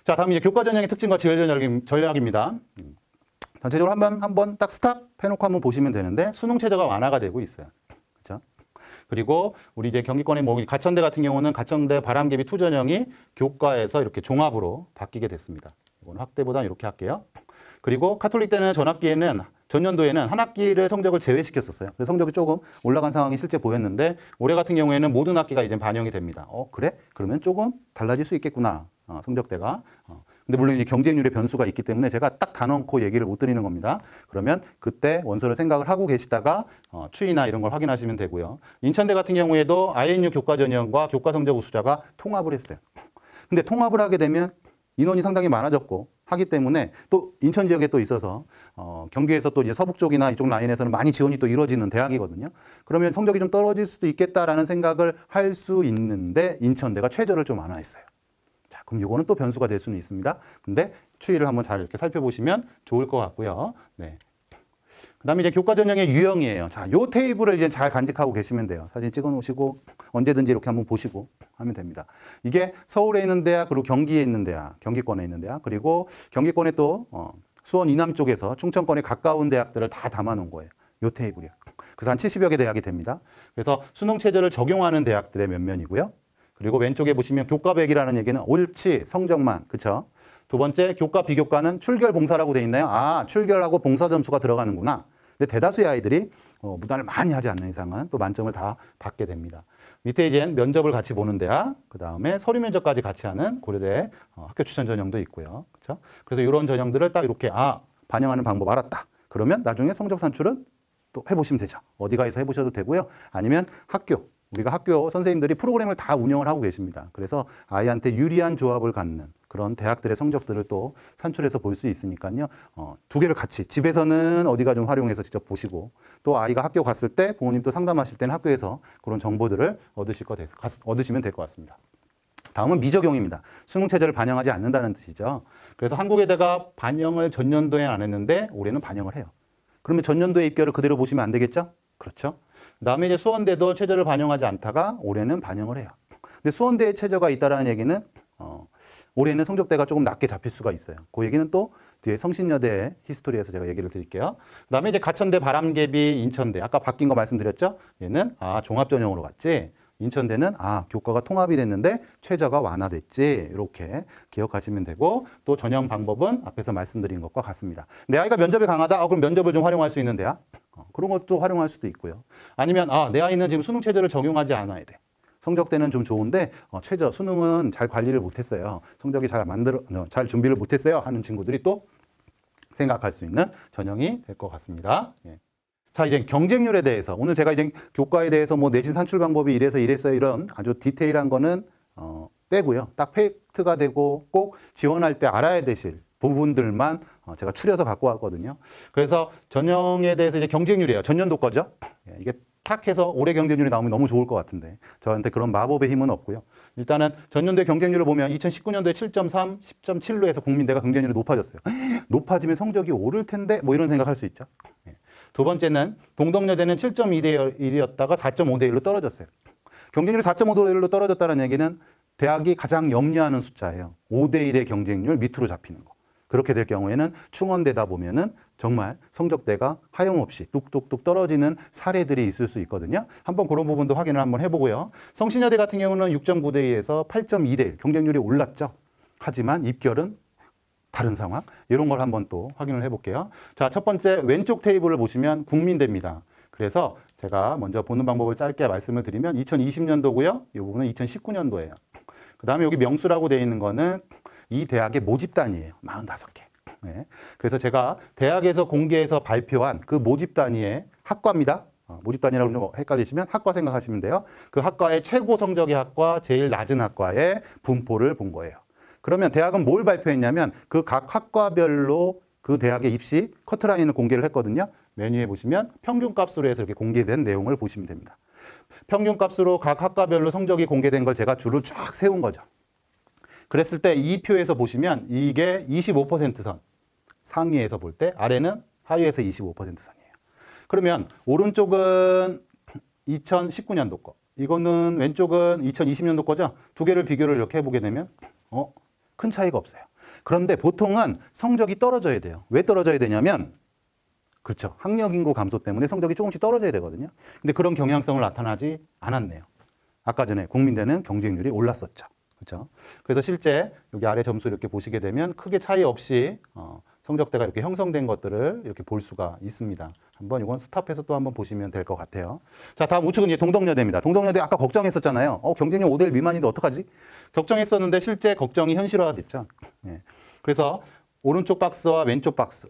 자, 다음 이제 교과 전형의 특징과 지원 전략입니다. 전체적으로 한번 딱 스탑 해놓고 한번 보시면 되는데 수능 체제가 완화가 되고 있어요. 그렇죠? 그리고 우리 이제 경기권의 뭐 가천대 같은 경우는 가천대 바람개비 투 전형이 교과에서 이렇게 종합으로 바뀌게 됐습니다. 이건 확대보다 이렇게 할게요. 그리고 카톨릭대는 전년도에는 한 학기를 성적을 제외시켰었어요. 그래서 성적이 조금 올라간 상황이 실제 보였는데 올해 같은 경우에는 모든 학기가 이제 반영이 됩니다. 그래? 그러면 조금 달라질 수 있겠구나. 성적대가. 근데 물론 이 경쟁률의 변수가 있기 때문에 제가 딱 단언코 얘기를 못 드리는 겁니다. 그러면 그때 원서를 생각을 하고 계시다가 추이나 이런 걸 확인하시면 되고요. 인천대 같은 경우에도 INU 교과 전형과 교과 성적 우수자가 통합을 했어요. 근데 통합을 하게 되면 인원이 상당히 많아졌고 하기 때문에 또 인천 지역에 또 있어서 경기에서 또 이제 서북 쪽이나 이쪽 라인에서는 많이 지원이 또 이루어지는 대학이거든요. 그러면 성적이 좀 떨어질 수도 있겠다라는 생각을 할 수 있는데 인천대가 최저를 좀 완화했어요. 그럼 이거는 또 변수가 될 수는 있습니다. 근데 추이를 한번 잘 이렇게 살펴보시면 좋을 것 같고요. 네. 그 다음에 이제 교과 전형의 유형이에요. 자, 요 테이블을 이제 잘 간직하고 계시면 돼요. 사진 찍어 놓으시고 언제든지 이렇게 한번 보시고 하면 됩니다. 이게 서울에 있는 대학, 그리고 경기에 있는 대학, 경기권에 있는 대학, 그리고 경기권에 또 수원 이남 쪽에서 충청권에 가까운 대학들을 다 담아 놓은 거예요. 요 테이블이요. 그래서 한 70여 개 대학이 됩니다. 그래서 수능 체제를 적용하는 대학들의 면면이고요. 그리고 왼쪽에 보시면 교과백이라는 얘기는 옳지 성적만, 그렇죠? 두 번째 교과 비교과는 출결 봉사라고 돼 있나요? 출결하고 봉사 점수가 들어가는구나. 근데 대다수의 아이들이 무단을 많이 하지 않는 이상은 또 만점을 다 받게 됩니다. 밑에 이제 면접을 같이 보는 대학, 그 다음에 서류 면접까지 같이 하는 고려대 학교 추천 전형도 있고요. 그렇죠? 그래서 이런 전형들을 딱 이렇게 반영하는 방법 알았다. 그러면 나중에 성적 산출은 또 해보시면 되죠. 어디가에서 해보셔도 되고요. 아니면 우리가 학교 선생님들이 프로그램을 다 운영을 하고 계십니다. 그래서 아이한테 유리한 조합을 갖는 그런 대학들의 성적들을 또 산출해서 볼 수 있으니까요. 2개를 같이 집에서는 어디가 좀 활용해서 직접 보시고 또 아이가 학교 갔을 때 부모님도 상담하실 때는 학교에서 그런 정보들을 얻으시면 될 것 같습니다. 다음은 미적용입니다. 수능 체제를 반영하지 않는다는 뜻이죠. 그래서 한국에다가 반영을 전년도에 안 했는데 올해는 반영을 해요. 그러면 전년도의 입결을 그대로 보시면 안 되겠죠? 그렇죠? 그다음에 이제 수원대도 체제를 반영하지 않다가 올해는 반영을 해요. 근데 수원대에 체제가 있다라는 얘기는 올해는 성적대가 조금 낮게 잡힐 수가 있어요. 그 얘기는 또 뒤에 성신여대 히스토리에서 제가 얘기를 드릴게요. 그다음에 이제 가천대, 바람개비, 인천대 아까 바뀐 거 말씀드렸죠? 얘는 종합 전형으로 갔지. 인천대는 교과가 통합이 됐는데 최저가 완화됐지. 이렇게 기억하시면 되고 또 전형 방법은 앞에서 말씀드린 것과 같습니다. 내 아이가 면접에 강하다? 그럼 면접을 좀 활용할 수 있는 대학? 그런 것도 활용할 수도 있고요. 아니면 내 아이는 지금 수능 체제를 적용하지 않아야 돼. 성적대는 좀 좋은데 최저 수능은 잘 관리를 못했어요. 성적이 잘 준비를 못했어요. 하는 친구들이 또 생각할 수 있는 전형이 될 것 같습니다. 예. 자, 이제 경쟁률에 대해서 오늘 제가 이제 교과에 대해서 뭐 내신 산출 방법이 이래서 이런 아주 디테일한 거는 빼고요. 딱 팩트가 되고 꼭 지원할 때 알아야 되실 부분들만 제가 추려서 갖고 왔거든요. 그래서 전형에 대해서 이제 경쟁률이에요. 전년도 거죠. 이게 탁 해서 올해 경쟁률이 나오면 너무 좋을 것 같은데 저한테 그런 마법의 힘은 없고요. 일단은 전년도의 경쟁률을 보면 2019년도에 7.3, 10.7로 해서 국민대가 경쟁률이 높아졌어요. 높아지면 성적이 오를 텐데 뭐 이런 생각할 수 있죠. 두 번째는 동덕여대는 7.2대 1이었다가 4.5대 1로 떨어졌어요. 경쟁률이 4.5대 1로 떨어졌다는 얘기는 대학이 가장 염려하는 숫자예요. 5대 1의 경쟁률 밑으로 잡히는 거. 그렇게 될 경우에는 충원되다 보면은 정말 성적대가 하염없이 뚝뚝뚝 떨어지는 사례들이 있을 수 있거든요. 한번 그런 부분도 확인을 한번 해보고요. 성신여대 같은 경우는 6.9대 2에서 8.2대 1 경쟁률이 올랐죠. 하지만 입결은 다른 상황. 이런 걸 한번 또 확인을 해볼게요. 자, 첫 번째 왼쪽 테이블을 보시면 국민대입니다. 그래서 제가 먼저 보는 방법을 짧게 말씀을 드리면 2020년도고요. 이 부분은 2019년도예요. 그 다음에 여기 명수라고 되어 있는 거는 이 대학의 모집단위예요. 45개. 네. 그래서 제가 대학에서 공개해서 발표한 그 모집단위의 학과입니다. 모집단위라고 좀 헷갈리시면 학과 생각하시면 돼요. 그 학과의 최고 성적의 학과, 제일 낮은 학과의 분포를 본 거예요. 그러면 대학은 뭘 발표했냐면 그 각 학과별로 그 대학의 입시 커트라인을 공개를 했거든요. 메뉴에 보시면 평균값으로 해서 이렇게 공개된 내용을 보시면 됩니다. 평균값으로 각 학과별로 성적이 공개된 걸 제가 줄을 쫙 세운 거죠. 그랬을 때 이 표에서 보시면 이게 25%선, 상위에서 볼 때 아래는 하위에서 25%선이에요. 그러면 오른쪽은 2019년도 거, 이거는 왼쪽은 2020년도 거죠. 두 개를 비교를 이렇게 해보게 되면 큰 차이가 없어요. 그런데 보통은 성적이 떨어져야 돼요. 왜 떨어져야 되냐면 그렇죠. 학력 인구 감소 때문에 성적이 조금씩 떨어져야 되거든요. 근데 그런 경향성을 나타나지 않았네요. 아까 전에 국민대는 경쟁률이 올랐었죠. 그렇죠. 그래서 실제 여기 아래 점수 이렇게 보시게 되면 크게 차이 없이 성적대가 이렇게 형성된 것들을 이렇게 볼 수가 있습니다. 한번 이건 스탑해서 또 한번 보시면 될 것 같아요. 자, 다음 우측은 이제 동덕여대입니다. 동덕여대 아까 걱정했었잖아요. 경쟁률 5대1 미만인데 어떡하지? 걱정했었는데 실제 걱정이 현실화됐죠. 예. 그래서 오른쪽 박스와 왼쪽 박스,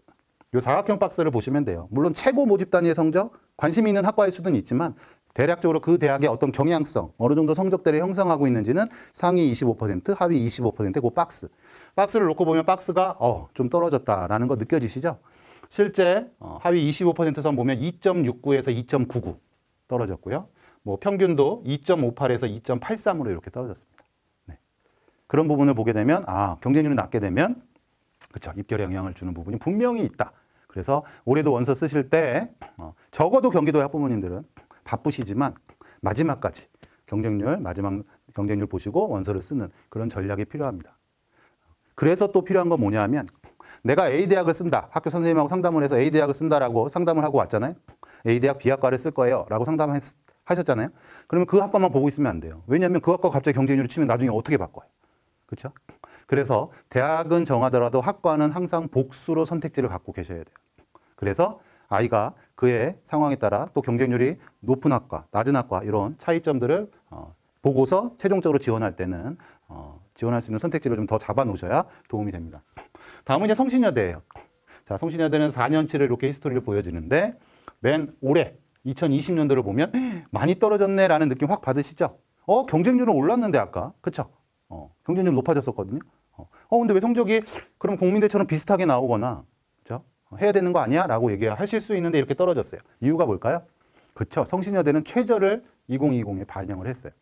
이 사각형 박스를 보시면 돼요. 물론 최고 모집 단위의 성적, 관심 있는 학과일 수는 있지만 대략적으로 그 대학의 어떤 경향성, 어느 정도 성적대를 형성하고 있는지는 상위 25%, 하위 25%, 그 박스. 박스를 놓고 보면 박스가 좀 떨어졌다라는 거 느껴지시죠? 실제 하위 25%선 보면 2.69에서 2.99 떨어졌고요. 뭐 평균도 2.58에서 2.83으로 이렇게 떨어졌습니다. 네. 그런 부분을 보게 되면 경쟁률이 낮게 되면 그렇죠. 입결에 영향을 주는 부분이 분명히 있다. 그래서 올해도 원서 쓰실 때 적어도 경기도 학부모님들은 바쁘시지만 마지막까지 마지막 경쟁률 보시고 원서를 쓰는 그런 전략이 필요합니다. 그래서 또 필요한 건 뭐냐 하면 내가 A대학을 쓴다. 학교 선생님하고 상담을 해서 A대학을 쓴다라고 상담을 하고 왔잖아요. A대학 B학과를 쓸 거예요. 라고 상담하셨잖아요. 그러면 그 학과만 보고 있으면 안 돼요. 왜냐하면 그 학과가 갑자기 경쟁률을 치면 나중에 어떻게 바꿔요? 그렇죠? 그래서 대학은 정하더라도 학과는 항상 복수로 선택지를 갖고 계셔야 돼요. 그래서 아이가 그의 상황에 따라 또 경쟁률이 높은 학과, 낮은 학과 이런 차이점들을 보고서 최종적으로 지원할 때는 지원할 수 있는 선택지를 좀 더 잡아 놓으셔야 도움이 됩니다. 다음은 이제 성신여대예요. 자, 성신여대는 4년치를 이렇게 히스토리를 보여주는데 맨 올해 2020년도를 보면 많이 떨어졌네라는 느낌 확 받으시죠? 경쟁률은 올랐는데 아까 그쵸? 경쟁률 높아졌었거든요. 근데 왜 성적이 그럼 국민대처럼 비슷하게 나오거나 그죠? 해야 되는 거 아니야? 라고 얘기하실 수 있는데 이렇게 떨어졌어요. 이유가 뭘까요? 그쵸? 성신여대는 최저를 2020에 반영을 했어요.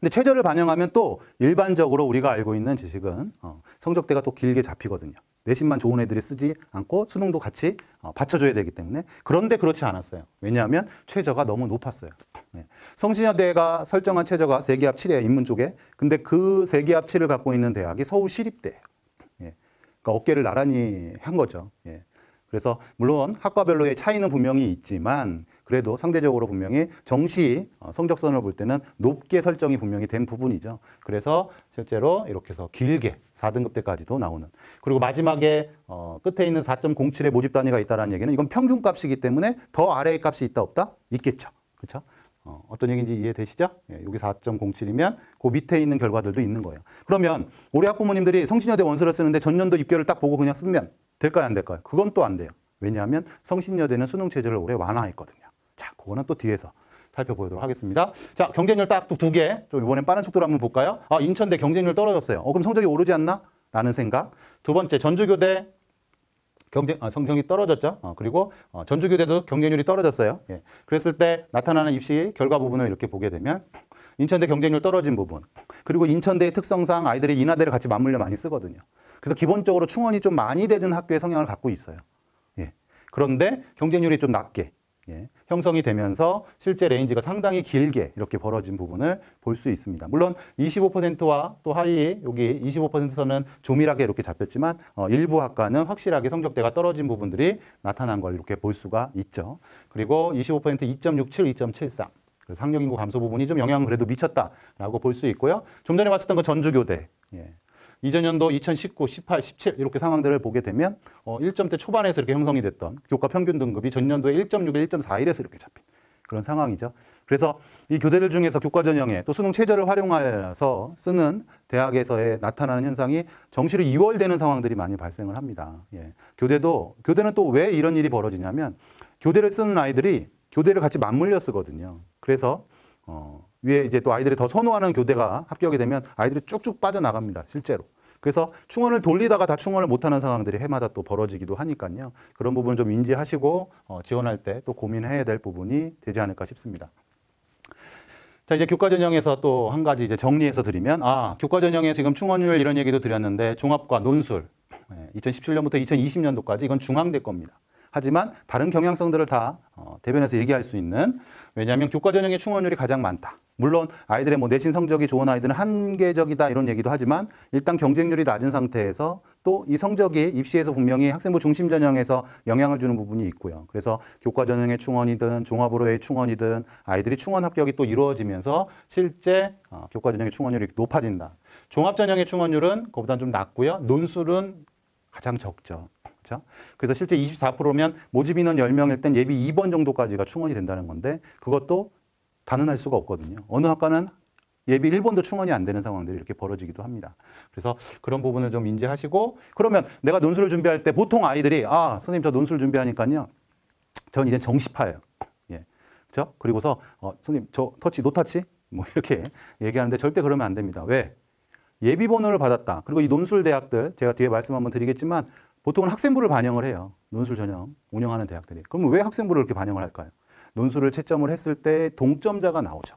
근데 최저를 반영하면 또 일반적으로 우리가 알고 있는 지식은 성적대가 또 길게 잡히거든요. 내신만 좋은 애들이 쓰지 않고 수능도 같이 받쳐줘야 되기 때문에. 그런데 그렇지 않았어요. 왜냐하면 최저가 너무 높았어요. 네. 성신여대가 설정한 최저가 세기합 7이에요. 인문 쪽에. 근데 그 세기합 7을 갖고 있는 대학이 서울시립대예요. 예. 그러니까 어깨를 나란히 한 거죠. 예. 그래서 물론 학과별로의 차이는 분명히 있지만 그래도 상대적으로 분명히 정시 성적선을 볼 때는 높게 설정이 분명히 된 부분이죠. 그래서 실제로 이렇게 해서 길게 4등급 때까지도 나오는. 그리고 마지막에 끝에 있는 4.07의 모집 단위가 있다는 얘기는 이건 평균값이기 때문에 더 아래의 값이 있다 없다? 있겠죠. 그렇죠? 어떤 얘기인지 이해되시죠? 예, 여기 4.07이면 그 밑에 있는 결과들도 있는 거예요. 그러면 올해 학부모님들이 성신여대 원서를 쓰는데 전년도 입결을 딱 보고 그냥 쓰면 될까요? 안 될까요? 그건 또 안 돼요. 왜냐하면 성신여대는 수능 체제를 올해 완화했거든요. 자, 그거는 또 뒤에서 살펴보도록 하겠습니다. 자, 경쟁률 딱 두 개. 좀 이번엔 빠른 속도로 한번 볼까요? 인천대 경쟁률 떨어졌어요. 그럼 성적이 오르지 않나? 라는 생각. 두 번째, 전주교대 성적이 떨어졌죠. 그리고 전주교대도 경쟁률이 떨어졌어요. 예. 그랬을 때 나타나는 입시 결과 부분을 이렇게 보게 되면 인천대 경쟁률 떨어진 부분. 그리고 인천대의 특성상 아이들이 인하대를 같이 맞물려 많이 쓰거든요. 그래서 기본적으로 충원이 좀 많이 되는 학교의 성향을 갖고 있어요. 예. 그런데 경쟁률이 좀 낮게 형성이 되면서 실제 레인지가 상당히 길게 이렇게 벌어진 부분을 볼 수 있습니다. 물론 25%와 또 하위 여기 25%선은 조밀하게 이렇게 잡혔지만 일부 학과는 확실하게 성적대가 떨어진 부분들이 나타난 걸 이렇게 볼 수가 있죠. 그리고 25% 2.67, 2.73. 그래서 학력인구 감소 부분이 좀 영향을 그래도 미쳤다라고 볼 수 있고요. 좀 전에 봤었던 건 전주교대. 예. 이전 연도 2019, 18, 17 이렇게 상황들을 보게 되면 1점대 초반에서 이렇게 형성이 됐던 교과 평균 등급이 전년도에 1.6에 1.41에서 이렇게 잡힌 그런 상황이죠. 그래서 이 교대들 중에서 교과 전형에 또 수능 최저를 활용해서 쓰는 대학에서의 나타나는 현상이 정시로 2월 되는 상황들이 많이 발생을 합니다. 예. 교대는 또 왜 이런 일이 벌어지냐면 교대를 쓰는 아이들이 교대를 같이 맞물려 쓰거든요. 그래서 위에 이제 또 아이들이 더 선호하는 교대가 합격이 되면 아이들이 쭉쭉 빠져나갑니다. 실제로. 그래서 충원을 돌리다가 다 충원을 못하는 상황들이 해마다 또 벌어지기도 하니까요. 그런 부분 좀 인지하시고 지원할 때 또 고민해야 될 부분이 되지 않을까 싶습니다. 자, 이제 교과 전형에서 또 한 가지 이제 정리해서 드리면, 교과 전형에 지금 충원율 이런 얘기도 드렸는데 종합과 논술, 2017년부터 2020년도까지 이건 중앙대 겁니다. 하지만 다른 경향성들을 다 대변해서 얘기할 수 있는, 왜냐하면 교과 전형의 충원율이 가장 많다. 물론 아이들의 뭐 내신 성적이 좋은 아이들은 한계적이다 이런 얘기도 하지만 일단 경쟁률이 낮은 상태에서 또 이 성적이 입시에서 분명히 학생부 중심 전형에서 영향을 주는 부분이 있고요. 그래서 교과 전형의 충원이든 종합으로의 충원이든 아이들이 충원 합격이 또 이루어지면서 실제 교과 전형의 충원율이 높아진다. 종합 전형의 충원율은 그보다는 좀 낮고요. 논술은 가장 적죠. 그렇죠? 그래서 실제 24%면 모집 인원 10명일 땐 예비 2번 정도까지가 충원이 된다는 건데 그것도 단언할 수가 없거든요. 어느 학과는 예비 1번도 충원이 안 되는 상황들이 이렇게 벌어지기도 합니다. 그래서 그런 부분을 좀 인지하시고, 그러면 내가 논술을 준비할 때 보통 아이들이 선생님 저 논술 준비하니까요. 전 이제 정시파예요. 예. 그렇죠? 그리고서 선생님 저 터치 노터치 뭐 이렇게 얘기하는데 절대 그러면 안 됩니다. 왜? 예비 번호를 받았다. 그리고 이 논술 대학들 제가 뒤에 말씀 한번 드리겠지만 보통은 학생부를 반영을 해요. 논술 전형 운영하는 대학들이. 그러면 왜 학생부를 이렇게 반영을 할까요? 논술을 채점을 했을 때 동점자가 나오죠.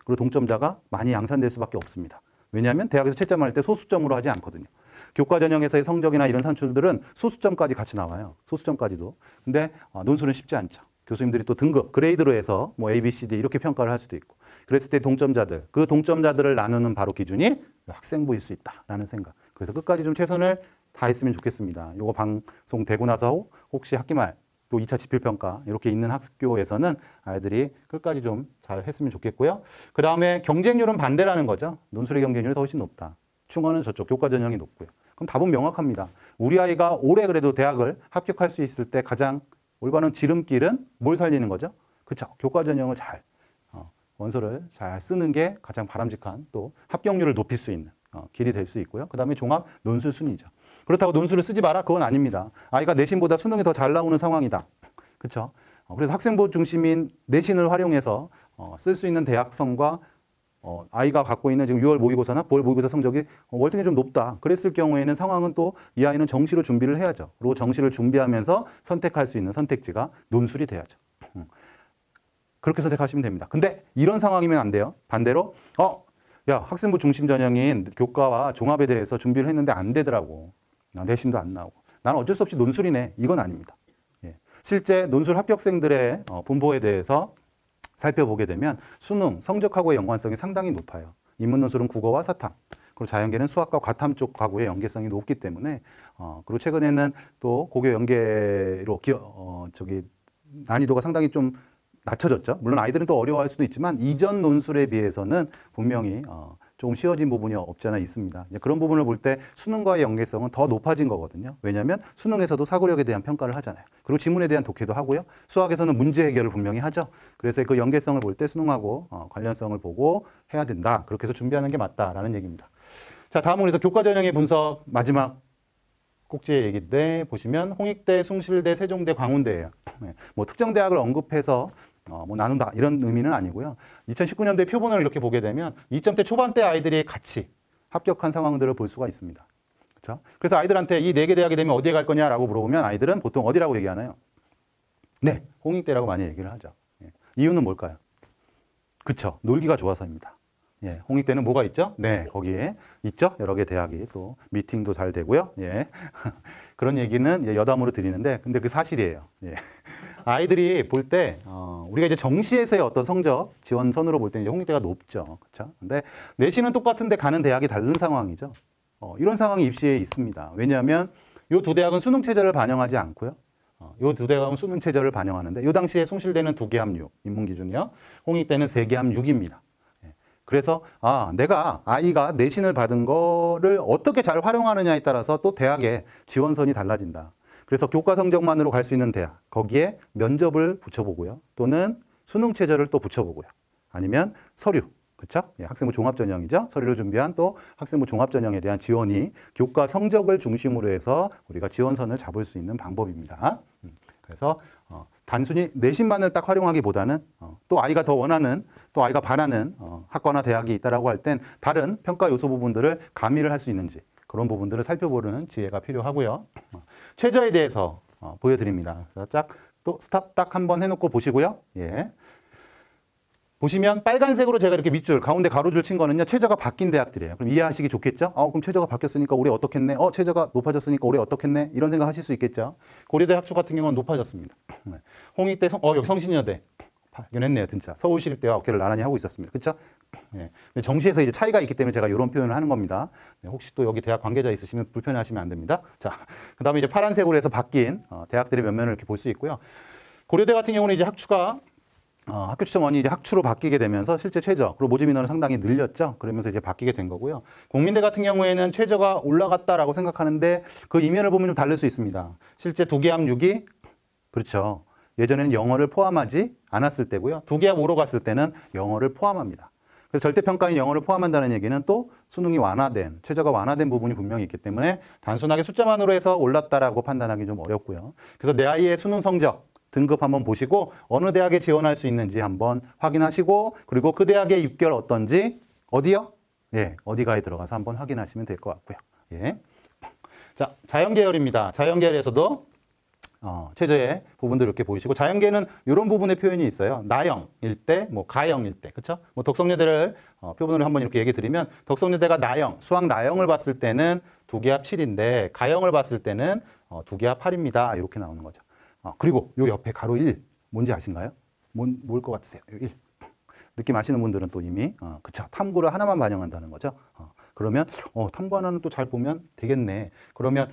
그리고 동점자가 많이 양산될 수밖에 없습니다. 왜냐하면 대학에서 채점할 때 소수점으로 하지 않거든요. 교과 전형에서의 성적이나 이런 산출들은 소수점까지 같이 나와요. 소수점까지도. 근데 논술은 쉽지 않죠. 교수님들이 또 등급, 그레이드로 해서 뭐 A, B, C, D 이렇게 평가를 할 수도 있고. 그랬을 때 동점자들, 그 동점자들을 나누는 바로 기준이 학생부일 수 있다라는 생각. 그래서 끝까지 좀 최선을 다했으면 좋겠습니다. 요거 방송 되고 나서 혹시 학기말 또 2차 지필평가 이렇게 있는 학교에서는 아이들이 끝까지 좀 잘 했으면 좋겠고요. 그 다음에 경쟁률은 반대라는 거죠. 논술의 경쟁률이 더 훨씬 높다. 충원은 저쪽 교과 전형이 높고요. 그럼 답은 명확합니다. 우리 아이가 올해 그래도 대학을 합격할 수 있을 때 가장 올바른 지름길은 뭘 살리는 거죠? 그렇죠. 교과 전형을 잘 원서를 잘 쓰는 게 가장 바람직한 또 합격률을 높일 수 있는 길이 될 수 있고요. 그 다음에 종합 논술 순위죠. 그렇다고 논술을 쓰지 마라? 그건 아닙니다. 아이가 내신보다 수능이 더 잘 나오는 상황이다. 그렇죠? 그래서 학생부 중심인 내신을 활용해서 쓸 수 있는 대학성과 아이가 갖고 있는 지금 6월 모의고사나 9월 모의고사 성적이 월등히 좀 높다. 그랬을 경우에는 상황은 또 이 아이는 정시로 준비를 해야죠. 그리고 정시를 준비하면서 선택할 수 있는 선택지가 논술이 돼야죠. 그렇게 선택하시면 됩니다. 근데 이런 상황이면 안 돼요. 반대로 야 학생부 중심 전형인 교과와 종합에 대해서 준비를 했는데 안 되더라고. 내신도 안 나오고. 나는 어쩔 수 없이 논술이네. 이건 아닙니다. 예. 실제 논술 합격생들의 분포에 대해서 살펴보게 되면 수능, 성적하고의 연관성이 상당히 높아요. 인문논술은 국어와 사탐, 그리고 자연계는 수학과 과탐 쪽하고의 연계성이 높기 때문에 그리고 최근에는 또 고교 연계로 난이도가 상당히 좀 낮춰졌죠. 물론 아이들은 또 어려워할 수도 있지만 이전 논술에 비해서는 분명히 조금 쉬워진 부분이 없지 않아 있습니다. 그런 부분을 볼 때 수능과의 연계성은 더 높아진 거거든요. 왜냐하면 수능에서도 사고력에 대한 평가를 하잖아요. 그리고 지문에 대한 독해도 하고요. 수학에서는 문제 해결을 분명히 하죠. 그래서 그 연계성을 볼 때 수능하고 관련성을 보고 해야 된다. 그렇게 해서 준비하는 게 맞다라는 얘기입니다. 자, 다음으로 해서 교과 전형의 분석 마지막 꼭지의 얘기인데 보시면 홍익대, 숭실대, 세종대, 광운대예요. 뭐 특정 대학을 언급해서 뭐 나눈다 이런 의미는 아니고요. 2019년도에 표본을 이렇게 보게 되면 2점대 초반대 아이들이 같이 합격한 상황들을 볼 수가 있습니다. 그렇죠? 그래서 아이들한테 이 4개 대학이 되면 어디에 갈 거냐라고 물어보면 아이들은 보통 어디라고 얘기하나요? 네, 홍익대라고 많이 얘기를 하죠. 이유는 뭘까요? 그렇죠. 놀기가 좋아서입니다. 예, 홍익대는 뭐가 있죠? 네, 거기에 있죠. 여러 개 대학이 또 미팅도 잘 되고요. 예. 그런 얘기는 여담으로 드리는데 근데 그 사실이에요. 예. 아이들이 볼 때 우리가 이제 정시에서의 어떤 성적 지원선으로 볼 때 이제 홍익대가 높죠. 그렇죠? 근데 내신은 똑같은데 가는 대학이 다른 상황이죠. 이런 상황이 입시에 있습니다. 왜냐하면 이 두 대학은 수능 체제를 반영하지 않고요. 이 두 대학은 수능 체제를 반영하는데 이 당시에 숭실대는 2개 합 6, 인문 기준이요. 홍익대는 3개 합 6입니다. 그래서 내가 아이가 내신을 받은 거를 어떻게 잘 활용하느냐에 따라서 또 대학의 지원선이 달라진다. 그래서 교과 성적만으로 갈 수 있는 대학, 거기에 면접을 붙여보고요. 또는 수능 최저를 또 붙여보고요. 아니면 서류, 그렇죠? 예, 학생부 종합전형이죠. 서류를 준비한 또 학생부 종합전형에 대한 지원이 교과 성적을 중심으로 해서 우리가 지원선을 잡을 수 있는 방법입니다. 그래서 단순히 내신만을 딱 활용하기보다는 또 아이가 더 원하는, 또 아이가 바라는 학과나 대학이 있다라고 할 땐 다른 평가 요소 부분들을 가미를 할 수 있는지 그런 부분들을 살펴보는 지혜가 필요하고요. 최저에 대해서 보여드립니다. 그래서 또 스탑 딱 한번 해놓고 보시고요. 예. 보시면 빨간색으로 제가 이렇게 밑줄, 가운데 가로줄 친 거는요, 최저가 바뀐 대학들이에요. 그럼 이해하시기 좋겠죠? 그럼 최저가 바뀌었으니까 올해 어떻겠네? 최저가 높아졌으니까 올해 어떻겠네? 이런 생각 하실 수 있겠죠? 고려대 학추 같은 경우는 높아졌습니다. 홍익대, 여기 성신여대. 발견했네요, 진짜. 서울시립대와 어깨를 나란히 하고 있었습니다. 그렇죠? 네. 정시에서 이제 차이가 있기 때문에 제가 이런 표현을 하는 겁니다. 네, 혹시 또 여기 대학 관계자 있으시면 불편해하시면 안 됩니다. 자, 그다음에 이제 파란색으로 해서 바뀐 대학들의 면면을 이렇게 볼 수 있고요. 고려대 같은 경우는 이제 학추가 학교 추천원이 이제 학추로 바뀌게 되면서 실제 최저 그리고 모집 인원은 상당히 늘렸죠. 그러면서 이제 바뀌게 된 거고요. 국민대 같은 경우에는 최저가 올라갔다라고 생각하는데 그 이면을 보면 좀 다를 수 있습니다. 실제 두개합 6이 그렇죠. 예전에는 영어를 포함하지 않았을 때고요. 두개합 5로 갔을 때는 영어를 포함합니다. 그래서 절대평가인 영어를 포함한다는 얘기는 또 수능이 완화된, 최저가 완화된 부분이 분명히 있기 때문에 단순하게 숫자만으로 해서 올랐다라고 판단하기 좀 어렵고요. 그래서 내 아이의 수능 성적 등급 한번 보시고 어느 대학에 지원할 수 있는지 한번 확인하시고 그리고 그 대학의 입결 어떤지 어디요? 예, 어디가에 들어가서 한번 확인하시면 될 것 같고요. 예. 자, 자연계열입니다. 자연계열에서도 최저의 부분들 이렇게 보이시고 자연계는 이런 부분의 표현이 있어요. 나영일 때, 가영일 때, 그렇죠? 덕성여대를 표본으로 한번 이렇게 얘기 드리면 덕성여대가 나영, 수학 나영을 봤을 때는 두개합 7인데 가영을 봤을 때는 두개합 8입니다. 이렇게 나오는 거죠. 그리고 요 옆에 가로 1 뭔지 아신가요? 뭘 것 같으세요? 1 느낌 아시는 분들은 또 이미 그쵸 탐구를 하나만 반영한다는 거죠. 그러면 탐구 하나는 또 잘 보면 되겠네. 그러면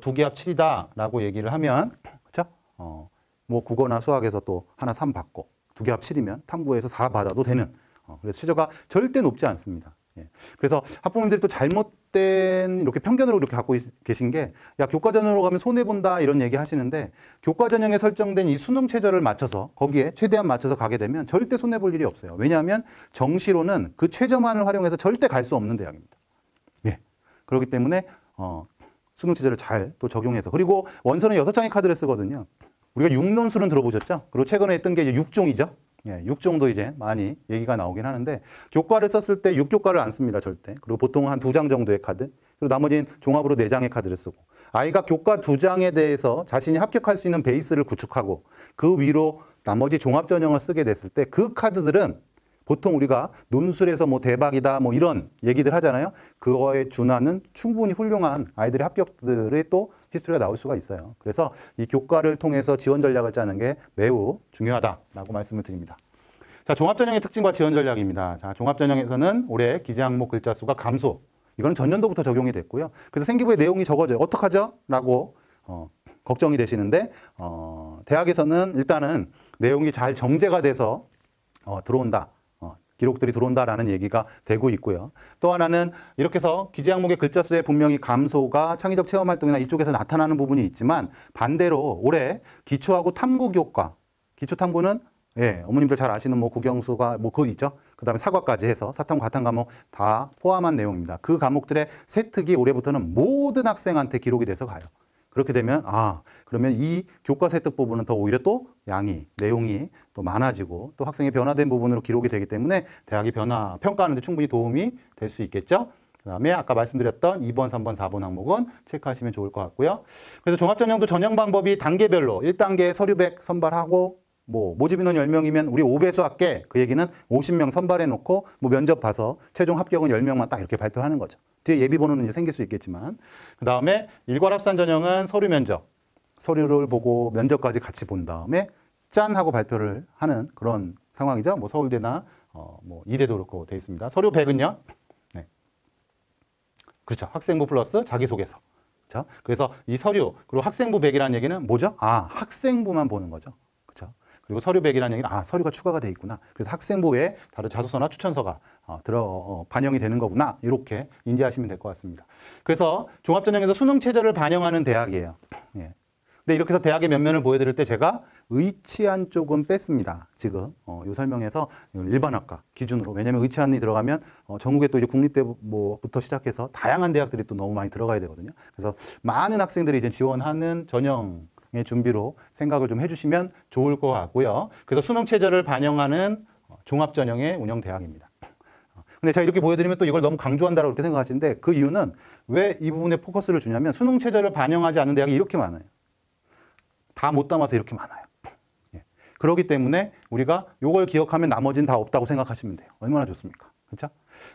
두개합 7이다라고 얘기를 하면 그쵸? 국어나 수학에서 또 하나 3 받고 두개합 7이면 탐구에서 4 받아도 되는. 그래서 최저가 절대 높지 않습니다. 예. 그래서 학부모님들이 또 잘못된 이렇게 편견으로 이렇게 갖고 계신 게 야 교과 전형으로 가면 손해 본다 이런 얘기 하시는데 교과 전형에 설정된 이 수능 최저를 맞춰서 거기에 최대한 맞춰서 가게 되면 절대 손해 볼 일이 없어요. 왜냐하면 정시로는 그 최저만을 활용해서 절대 갈 수 없는 대학입니다. 예. 그렇기 때문에 수능 최저를 잘 또 적용해서 그리고 원서는 6장의 카드를 쓰거든요. 우리가 6논술은 들어보셨죠? 그리고 최근에 했던 게 이제 6종이죠. 예, 6종도 이제 많이 얘기가 나오긴 하는데 교과를 썼을 때 6교과를 안 씁니다, 절대. 그리고 보통 한 2장 정도의 카드. 그리고 나머지는 종합으로 4장의 카드를 쓰고. 아이가 교과 2장에 대해서 자신이 합격할 수 있는 베이스를 구축하고 그 위로 나머지 종합 전형을 쓰게 됐을 때 그 카드들은 보통 우리가 논술에서 대박이다 이런 얘기들 하잖아요. 그거에 준하는 충분히 훌륭한 아이들의 합격들의 또 히스토리가 나올 수가 있어요. 그래서 이 교과를 통해서 지원 전략을 짜는 게 매우 중요하다라고 말씀을 드립니다. 자, 종합전형의 특징과 지원 전략입니다. 자, 종합전형에서는 올해 기재 항목 글자 수가 감소. 이건 전년도부터 적용이 됐고요. 그래서 생기부의 내용이 적어져요. 어떡하죠? 라고 걱정이 되시는데 대학에서는 일단은 내용이 잘 정제가 돼서 들어온다. 기록들이 들어온다라는 얘기가 되고 있고요. 또 하나는 이렇게 해서 기재 항목의 글자 수에 분명히 감소가 창의적 체험 활동이나 이쪽에서 나타나는 부분이 있지만 반대로 올해 기초하고 탐구 교과, 기초 탐구는 예, 어머님들 잘 아시는 국영수가 그거 있죠. 그다음에 사과까지 해서 사탐 과탐 과목 다 포함한 내용입니다. 그 과목들의 세특이 올해부터는 모든 학생한테 기록이 돼서 가요. 그렇게 되면 그러면 이 교과 세특 부분은 더 오히려 또 양이 내용이 또 많아지고 또 학생의 변화된 부분으로 기록이 되기 때문에 대학이 평가하는 데 충분히 도움이 될 수 있겠죠. 그다음에 아까 말씀드렸던 2번, 3번, 4번 항목은 체크하시면 좋을 것 같고요. 그래서 종합전형도 전형 방법이 단계별로 1단계 서류 100 선발하고 모집 인원 10명이면 우리 5배수 할게. 그 얘기는 50명 선발해 놓고 면접 봐서 최종 합격은 10명만 딱 이렇게 발표하는 거죠. 뒤에 예비 번호는 이제 생길 수 있겠지만. 그다음에 일괄합산 전형은 서류 면접. 서류를 보고 면접까지 같이 본 다음에 짠 하고 발표를 하는 그런 상황이죠. 서울대나 이대도 그렇고 돼 있습니다. 서류 100은요. 네. 그렇죠. 학생부 플러스 자기소개서. 그렇죠? 그래서 이 서류 그리고 학생부 100이라는 얘기는 뭐죠? 학생부만 보는 거죠. 그렇죠? 그리고 서류 100이라는 얘기는 서류가 추가가 돼 있구나. 그래서 학생부에 다른 자소서나 추천서가 반영이 되는 거구나. 이렇게 인지하시면 될 것 같습니다. 그래서 종합전형에서 수능 최저를 반영하는 대학이에요. 예. 근데 이렇게 해서 대학의 면면을 보여드릴 때 제가 의치한 쪽은 뺐습니다. 지금 이 설명에서 일반학과 기준으로. 왜냐하면 의치한이 들어가면 전국에 또 이제 국립대부터 시작해서 다양한 대학들이 또 너무 많이 들어가야 되거든요. 그래서 많은 학생들이 이제 지원하는 전형의 준비로 생각을 좀 해주시면 좋을 것 같고요. 그래서 수능 최저를 반영하는 종합전형의 운영대학입니다. 근데 제가 이렇게 보여드리면 또 이걸 너무 강조한다고 이렇게 생각하시는데 그 이유는 왜 이 부분에 포커스를 주냐면 수능 최저를 반영하지 않는 대학이 이렇게 많아요. 다 못 담아서 이렇게 많아요. 예. 그렇기 때문에 우리가 이걸 기억하면 나머지는 다 없다고 생각하시면 돼요. 얼마나 좋습니까? 그렇죠?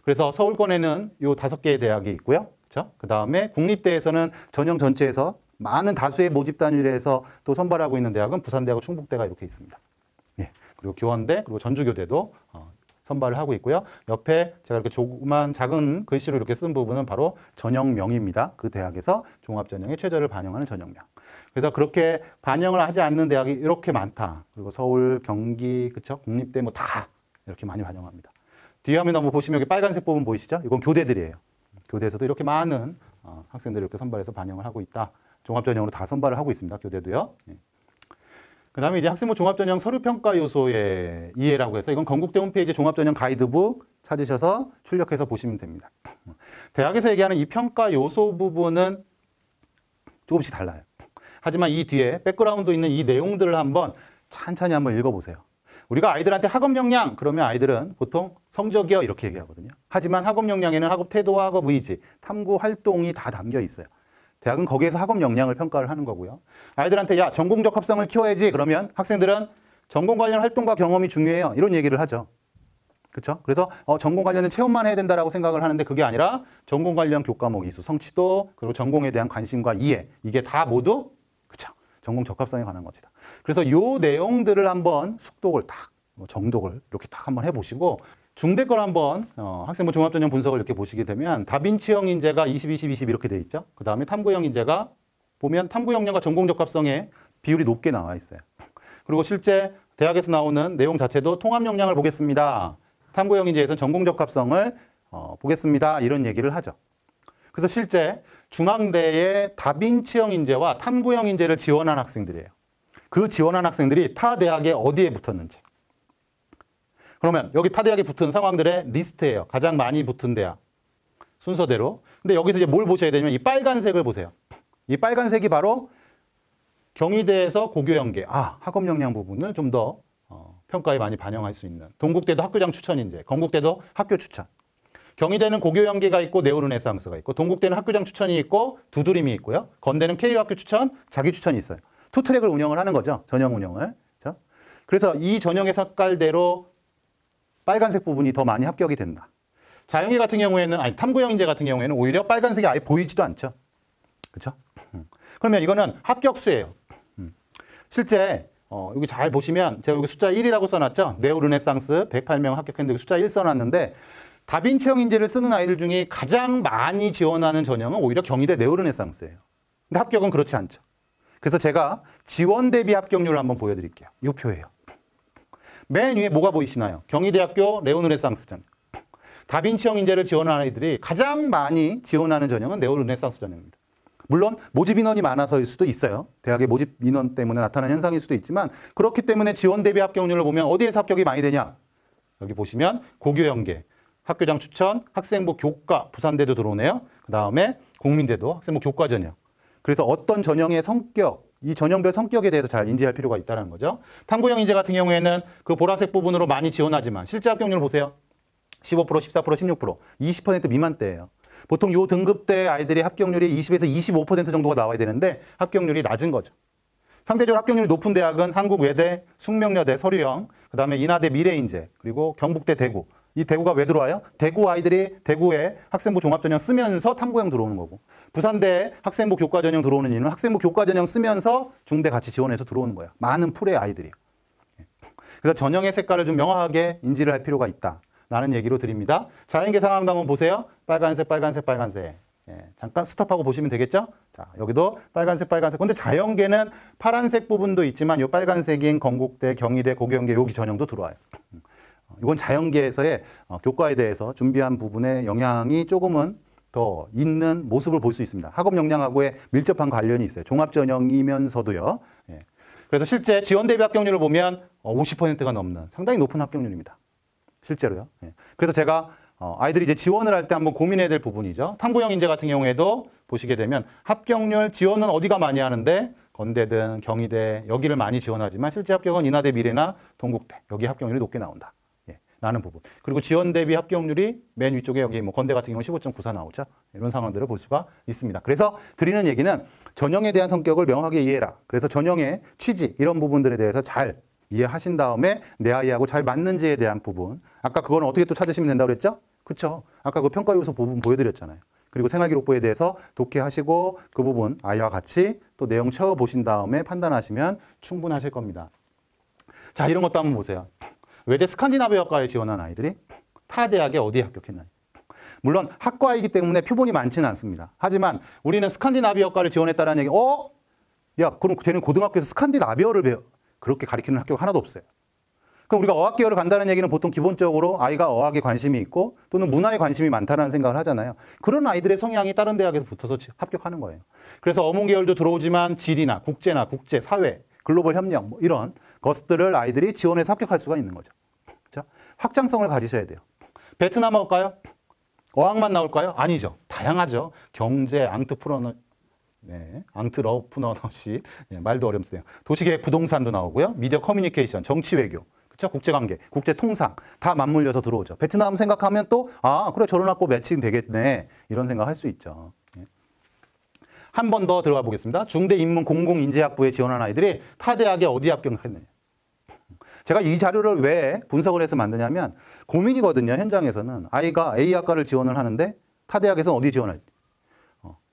그래서 서울권에는 이 5개의 대학이 있고요. 그렇죠? 그 다음에 국립대에서는 전형 전체에서 많은 다수의 모집 단위에서 또 선발하고 있는 대학은 부산대하고 충북대가 이렇게 있습니다. 예. 그리고 교원대, 그리고 전주교대도 선발을 하고 있고요. 옆에 제가 이렇게 조그만 작은 글씨로 이렇게 쓴 부분은 바로 전형명입니다. 그 대학에서 종합전형의 최저를 반영하는 전형명. 그래서 그렇게 반영을 하지 않는 대학이 이렇게 많다. 그리고 서울, 경기, 그쵸? 국립대 뭐 다 이렇게 많이 반영합니다. 뒤에 화면 한번 보시면 여기 빨간색 부분 보이시죠? 이건 교대들이에요. 교대에서도 이렇게 많은 학생들을 이렇게 선발해서 반영을 하고 있다. 종합전형으로 다 선발을 하고 있습니다. 교대도요. 예. 그 다음에 이제 학생부 종합전형 서류평가 요소의 이해라고 해서 이건 건국대 홈페이지 종합전형 가이드북 찾으셔서 출력해서 보시면 됩니다. 대학에서 얘기하는 이 평가 요소 부분은 조금씩 달라요. 하지만 이 뒤에 백그라운드 있는 이 내용들을 한번 찬찬히 한번 읽어보세요. 우리가 아이들한테 학업 역량 그러면 아이들은 보통 성적이요 이렇게 얘기하거든요. 하지만 학업 역량에는 학업 태도와 학업 의지, 탐구 활동이 다 담겨 있어요. 대학은 거기에서 학업 역량을 평가를 하는 거고요. 아이들한테 야 전공적 합성을 키워야지 그러면 학생들은 전공 관련 활동과 경험이 중요해요. 이런 얘기를 하죠. 그렇죠? 그래서 전공 관련된 체험만 해야 된다라고 생각을 하는데 그게 아니라 전공 관련 교과목 이수, 성취도 그리고 전공에 대한 관심과 이해 이게 다 모두 그렇죠? 전공 적합성에 관한 것이다. 그래서 요 내용들을 한번 숙독을 딱 정독을 이렇게 딱 한번 해보시고 중대 걸 한번 학생부 종합전형 분석을 이렇게 보시게 되면 다빈치형 인재가 20, 20, 20 이렇게 돼 있죠. 그 다음에 탐구형 인재가 보면 탐구 역량과 전공 적합성의 비율이 높게 나와 있어요. 그리고 실제 대학에서 나오는 내용 자체도 통합 역량을 보겠습니다. 탐구형 인재에서는 전공 적합성을 보겠습니다. 이런 얘기를 하죠. 그래서 실제 중앙대의 다빈치형 인재와 탐구형 인재를 지원한 학생들이에요. 그 지원한 학생들이 타 대학에 어디에 붙었는지. 그러면 여기 타 대학에 붙은 상황들의 리스트예요. 가장 많이 붙은 대학 순서대로. 근데 여기서 이제 뭘 보셔야 되냐면 이 빨간색을 보세요. 이 빨간색이 바로 경희대에서 고교연계, 학업 역량 부분을 좀 더 평가에 많이 반영할 수 있는. 동국대도 학교장 추천 인재, 건국대도 학교 추천. 경희대는 고교연계가 있고 네오르네상스가 있고 동국대는 학교장 추천이 있고 두드림이 있고요. 건대는 KU 학교 추천, 자기 추천이 있어요. 투 트랙을 운영을 하는 거죠. 전형 운영을. 그렇죠? 그래서 이 전형의 색깔대로 빨간색 부분이 더 많이 합격이 된다. 자연계 같은 경우에는 탐구형 인재 같은 경우에는 오히려 빨간색이 아예 보이지도 않죠. 그렇죠? 그러면 이거는 합격수예요. 실제 여기 잘 보시면 제가 여기 숫자 1이라고 써놨죠. 네오르네상스 108명 합격했는데 숫자 1 써놨는데 다빈치형 인재를 쓰는 아이들 중에 가장 많이 지원하는 전형은 오히려 경희대 네오르네상스예요. 근데 합격은 그렇지 않죠. 그래서 제가 지원 대비 합격률을 한번 보여드릴게요. 이 표예요. 맨 위에 뭐가 보이시나요? 경희대학교 네오르네상스전. 다빈치형 인재를 지원하는 아이들이 가장 많이 지원하는 전형은 네오르네상스 전형입니다. 물론 모집 인원이 많아서일 수도 있어요. 대학의 모집 인원 때문에 나타난 현상일 수도 있지만 그렇기 때문에 지원 대비 합격률을 보면 어디에서 합격이 많이 되냐? 여기 보시면 고교연계, 학교장 추천, 학생부 교과, 부산대도 들어오네요. 그 다음에 국민대도 학생부 교과 전형. 그래서 어떤 전형의 성격, 이 전형별 성격에 대해서 잘 인지할 필요가 있다는 거죠. 탐구형 인재 같은 경우에는 그 보라색 부분으로 많이 지원하지만 실제 합격률 보세요. 15%, 14%, 16%, 20% 미만대예요. 보통 요 등급대 아이들의 합격률이 20에서 25% 정도가 나와야 되는데 합격률이 낮은 거죠. 상대적으로 합격률이 높은 대학은 한국외대, 숙명여대, 서류형, 그 다음에 인하대 미래인재, 그리고 경북대 대구. 이 대구가 왜 들어와요? 대구 아이들이 대구에 학생부 종합전형 쓰면서 탐구형 들어오는 거고 부산대 학생부 교과전형 들어오는 이유는 학생부 교과전형 쓰면서 중대 같이 지원해서 들어오는 거예요. 많은 풀의 아이들이요. 그래서 전형의 색깔을 좀 명확하게 인지를 할 필요가 있다라는 얘기로 드립니다. 자연계 상황도 한번 보세요. 빨간색, 빨간색, 빨간색. 예, 잠깐 스톱하고 보시면 되겠죠? 자, 여기도 빨간색, 빨간색. 근데 자연계는 파란색 부분도 있지만 이 빨간색인 건국대, 경희대, 고경계 여기 전형도 들어와요. 이건 자연계에서의 교과에 대해서 준비한 부분의 영향이 조금은 더 있는 모습을 볼 수 있습니다. 학업 역량하고의 밀접한 관련이 있어요. 종합전형이면서도요. 예. 그래서 실제 지원 대비 합격률을 보면 50%가 넘는 상당히 높은 합격률입니다. 실제로요. 예. 그래서 제가 아이들이 이제 지원을 할 때 한번 고민해야 될 부분이죠. 탐구형 인재 같은 경우에도 보시게 되면 합격률 지원은 어디가 많이 하는데 건대든 경희대 여기를 많이 지원하지만 실제 합격은 인하대 미래나 동국대 여기 합격률이 높게 나온다. 예, 라는 부분. 그리고 지원 대비 합격률이 맨 위쪽에 여기 뭐 건대 같은 경우는 15.94 나오죠. 이런 상황들을 볼 수가 있습니다. 그래서 드리는 얘기는 전형에 대한 성격을 명확하게 이해해라. 그래서 전형의 취지 이런 부분들에 대해서 잘 이해하신 다음에 내 아이하고 잘 맞는지에 대한 부분. 아까 그거는 어떻게 또 찾으시면 된다고 그랬죠? 그렇죠. 아까 그 평가 요소 부분 보여드렸잖아요. 그리고 생활기록부에 대해서 독해하시고 그 부분 아이와 같이 또 내용 채워보신 다음에 판단하시면 충분하실 겁니다. 자, 이런 것도 한번 보세요. 외대 스칸디나비아과에 지원한 아이들이 타 대학에 어디에 합격했나요? 물론 학과이기 때문에 표본이 많지는 않습니다. 하지만 우리는 스칸디나비아과를 지원했다는 얘기, 야, 그럼 쟤는 고등학교에서 스칸디나비아를 배워. 그렇게 가르치는 학교가 하나도 없어요. 그럼 우리가 어학계열을 간다는 얘기는 보통 기본적으로 아이가 어학에 관심이 있고 또는 문화에 관심이 많다는 생각을 하잖아요. 그런 아이들의 성향이 다른 대학에서 붙어서 합격하는 거예요. 그래서 어문계열도 들어오지만 지리나 국제나 국제, 사회, 글로벌 협력 뭐 이런 것들을 아이들이 지원해서 합격할 수가 있는 거죠. 자, 확장성을 가지셔야 돼요. 베트남 할까요? 어학만 나올까요? 아니죠. 다양하죠. 경제, 앙트러프너십, 네, 말도 어렵네요. 도시계획, 부동산도 나오고요. 미디어 커뮤니케이션, 정치 외교, 그렇죠? 국제관계, 국제통상 다 맞물려서 들어오죠. 베트남 생각하면 또 그래 저런 학교 매칭 되겠네 이런 생각할 수 있죠. 한 번 더 들어가 보겠습니다. 중대인문 공공인재학부에 지원한 아이들이 타 대학에 어디 합격했느냐. 제가 이 자료를 왜 분석을 해서 만드냐면 고민이거든요. 현장에서는 아이가 A학과를 지원을 하는데 타 대학에서는 어디 지원할지.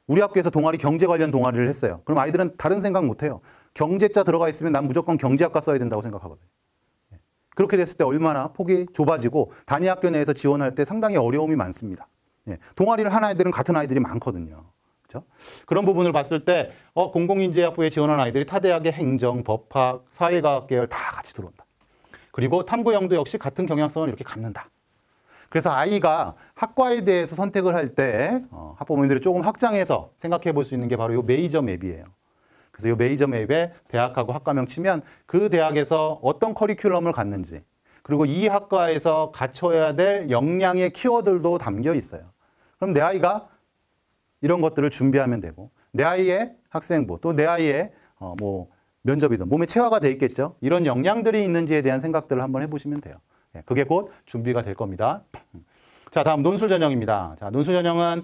우리 학교에서 동아리 경제 관련 동아리를 했어요. 그럼 아이들은 다른 생각 못 해요. 경제자 들어가 있으면 난 무조건 경제학과 써야 된다고 생각하거든요. 그렇게 됐을 때 얼마나 폭이 좁아지고 단위 학교 내에서 지원할 때 상당히 어려움이 많습니다. 동아리를 한 아이들은 같은 아이들이 많거든요. 그렇죠? 그런 부분을 봤을 때 공공인재학부에 지원한 아이들이 타 대학의 행정, 법학, 사회과학 계열 다 같이 들어온다. 그리고 탐구형도 역시 같은 경향성을 이렇게 갖는다. 그래서 아이가 학과에 대해서 선택을 할 때 학부모님들이 조금 확장해서 생각해 볼 수 있는 게 바로 이 메이저 맵이에요. 그래서 이 메이저 맵에 대학하고 학과명 치면 그 대학에서 어떤 커리큘럼을 갖는지 그리고 이 학과에서 갖춰야 될 역량의 키워드들도 담겨 있어요. 그럼 내 아이가 이런 것들을 준비하면 되고 내 아이의 학생부 또 내 아이의 면접이든 몸에 체화가 돼 있겠죠. 이런 역량들이 있는지에 대한 생각들을 한번 해보시면 돼요. 그게 곧 준비가 될 겁니다. 자, 다음 논술 전형입니다. 자, 논술 전형은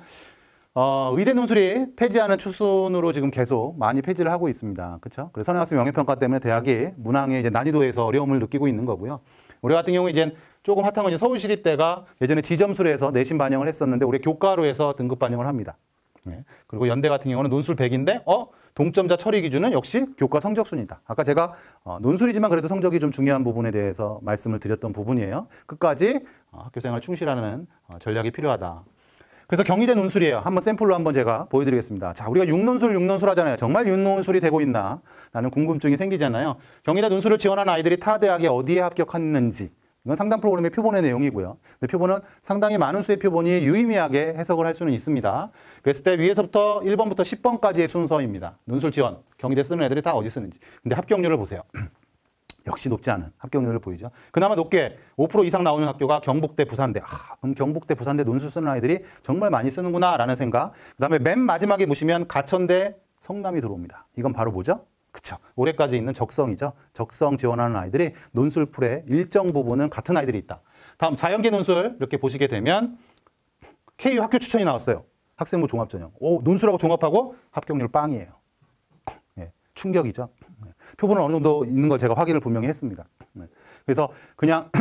의대 논술이 폐지하는 추순으로 지금 계속 많이 폐지를 하고 있습니다. 그렇죠? 그래서 선행학습 영역평가 때문에 대학이 문항의 이제 난이도에서 어려움을 느끼고 있는 거고요. 우리 같은 경우 이제 조금 핫한 건 이제 서울시립대가 예전에 지점수로 해서 내신 반영을 했었는데 올해 교과로 해서 등급 반영을 합니다. 그리고 연대 같은 경우는 논술 100인데 동점자 처리 기준은 역시 교과 성적순이다. 아까 제가 논술이지만 그래도 성적이 좀 중요한 부분에 대해서 말씀을 드렸던 부분이에요. 끝까지 학교생활 충실하는 전략이 필요하다. 그래서 경희대 논술이에요. 한번 샘플로 한번 제가 보여드리겠습니다. 자, 우리가 6논술 하잖아요. 정말 6논술이 되고 있나? 라는 궁금증이 생기잖아요. 경희대 논술을 지원한 아이들이 타 대학에 어디에 합격했는지. 이건 상담 프로그램의 표본의 내용이고요. 근데 표본은 상당히 많은 수의 표본이 유의미하게 해석을 할 수는 있습니다. 그랬을 때 위에서부터 1번부터 10번까지의 순서입니다. 논술 지원, 경희대 쓰는 애들이 다 어디 쓰는지. 근데 합격률을 보세요. 역시 높지 않은 합격률을 보이죠. 그나마 높게 5% 이상 나오는 학교가 경북대, 부산대. 그럼 경북대, 부산대 논술 쓰는 아이들이 정말 많이 쓰는구나 라는 생각. 그 다음에 맨 마지막에 보시면 가천대, 성남이 들어옵니다. 이건 바로 뭐죠? 그쵸. 올해까지 있는 적성이죠. 적성 지원하는 아이들이 논술풀의 일정 부분은 같은 아이들이 있다. 다음 자연계 논술 이렇게 보시게 되면 KU 학교 추천이 나왔어요. 학생부 종합전형. 논술하고 종합하고 합격률 빵이에요. 충격이죠. 표본은 어느 정도 있는 걸 제가 확인을 분명히 했습니다. 그래서 그냥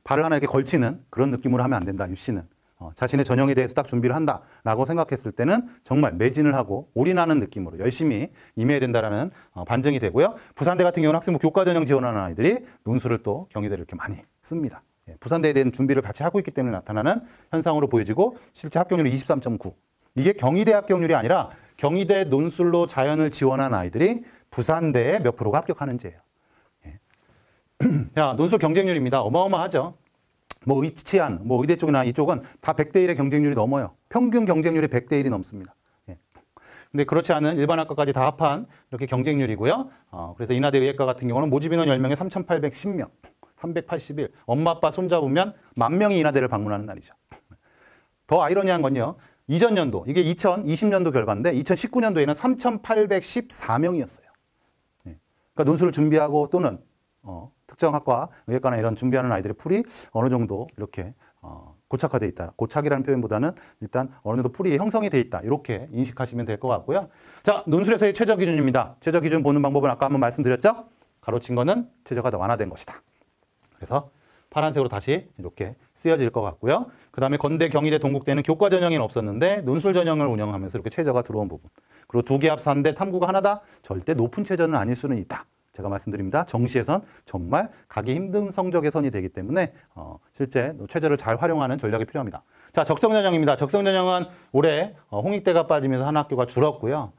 발을 하나 이렇게 걸치는 그런 느낌으로 하면 안 된다. 입시는. 자신의 전형에 대해서 딱 준비를 한다라고 생각했을 때는 정말 매진을 하고 올인하는 느낌으로 열심히 임해야 된다라는 반증이 되고요. 부산대 같은 경우는 학생부 교과 전형 지원하는 아이들이 논술을 또 경희대를 이렇게 많이 씁니다. 부산대에 대한 준비를 같이 하고 있기 때문에 나타나는 현상으로 보여지고 실제 합격률이 23.9. 이게 경희대 합격률이 아니라 경희대 논술로 자연을 지원한 아이들이 부산대에 몇 프로가 합격하는지예요. 예. 자, 논술 경쟁률입니다. 어마어마하죠. 뭐 의치안, 뭐 의대 쪽이나 이쪽은 다 100대 1의 경쟁률이 넘어요. 평균 경쟁률이 100대 1이 넘습니다. 예. 근데 그렇지 않은 일반학과까지 다 합한 이렇게 경쟁률이고요. 그래서 인하대 의예과 같은 경우는 모집 인원 10명에 3,810명, 381. 엄마 아빠 손잡으면 10,000명이 인하대를 방문하는 날이죠. 더 아이러니한 건요. 이전 연도, 이게 2020년도 결과인데 2019년도에는 3,814명이었어요. 예. 그러니까 논술을 준비하고 또는 특정 학과, 의예과나 이런 준비하는 아이들의 풀이 어느 정도 이렇게 고착화되어 있다. 고착이라는 표현보다는 일단 어느 정도 풀이 형성이 되어 있다. 이렇게 인식하시면 될 것 같고요. 자, 논술에서의 최저 기준입니다. 최저 기준 보는 방법은 아까 한번 말씀드렸죠? 가로친 거는 최저가 더 완화된 것이다. 그래서 파란색으로 다시 이렇게 쓰여질 것 같고요. 그 다음에 건대, 경희대, 동국대는 교과 전형에는 없었는데 논술 전형을 운영하면서 이렇게 최저가 들어온 부분. 그리고 두 개 합산대 탐구가 하나다. 절대 높은 최저는 아닐 수는 있다. 제가 말씀드립니다. 정시에선 정말 가기 힘든 성적의 선이 되기 때문에 실제 최저를 잘 활용하는 전략이 필요합니다. 자, 적성전형입니다. 적성전형은 올해 홍익대가 빠지면서 한 학교가 줄었고요.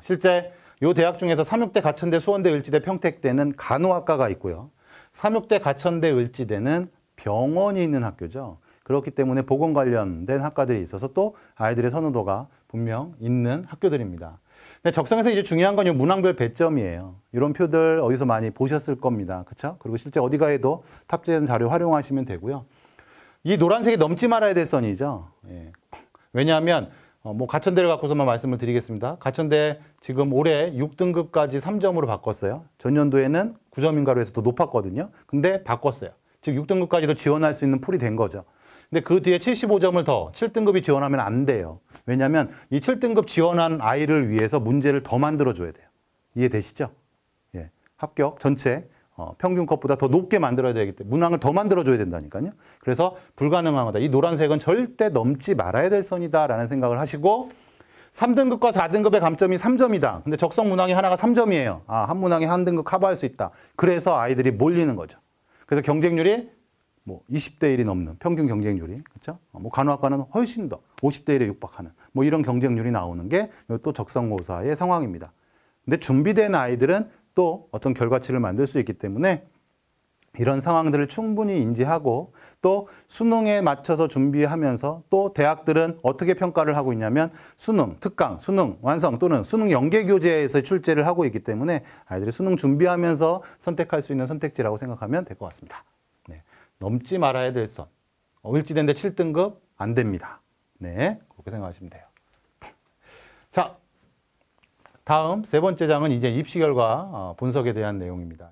실제 이 대학 중에서 삼육대, 가천대, 수원대, 을지대, 평택대는 간호학과가 있고요. 삼육대, 가천대, 을지대는 병원이 있는 학교죠. 그렇기 때문에 보건 관련된 학과들이 있어서 또 아이들의 선호도가 분명 있는 학교들입니다. 근데 적성에서 이제 중요한 건 이 문항별 배점이에요. 이런 표들 어디서 많이 보셨을 겁니다. 그렇죠? 그리고 실제 어디 가에도 탑재된 자료 활용하시면 되고요. 이 노란색이 넘지 말아야 될 선이죠. 예. 왜냐하면 뭐 가천대를 갖고서만 말씀을 드리겠습니다. 가천대 지금 올해 6등급까지 3점으로 바꿨어요. 전년도에는 9점인가로 해서 더 높았거든요. 근데 바꿨어요. 즉 6등급까지도 지원할 수 있는 풀이 된 거죠. 근데 그 뒤에 75점을 더 7등급이 지원하면 안 돼요. 왜냐하면 이 7등급 지원한 아이를 위해서 문제를 더 만들어줘야 돼요. 이해되시죠? 예. 합격 전체 평균 컷보다 더 높게 만들어야 되기 때문에 문항을 더 만들어줘야 된다니까요. 그래서 불가능한 거다. 이 노란색은 절대 넘지 말아야 될 선이다라는 생각을 하시고 3등급과 4등급의 감점이 3점이다. 근데 적성 문항이 하나가 3점이에요. 한 문항에 한 등급 커버할 수 있다. 그래서 아이들이 몰리는 거죠. 그래서 경쟁률이 뭐 20대 1이 넘는 평균 경쟁률이, 그렇죠? 뭐 간호학과는 훨씬 더 50대 1에 육박하는 뭐 이런 경쟁률이 나오는 게 또 적성고사의 상황입니다. 근데 준비된 아이들은 또 어떤 결과치를 만들 수 있기 때문에 이런 상황들을 충분히 인지하고 또 수능에 맞춰서 준비하면서 또 대학들은 어떻게 평가를 하고 있냐면 수능, 특강, 수능 완성 또는 수능 연계교재에서 출제를 하고 있기 때문에 아이들이 수능 준비하면서 선택할 수 있는 선택지라고 생각하면 될 것 같습니다. 네. 넘지 말아야 될 선. 을지대인데 7등급 안 됩니다. 네, 그렇게 생각하시면 돼요. 자, 다음 세 번째 장은 이제 입시 결과 분석에 대한 내용입니다.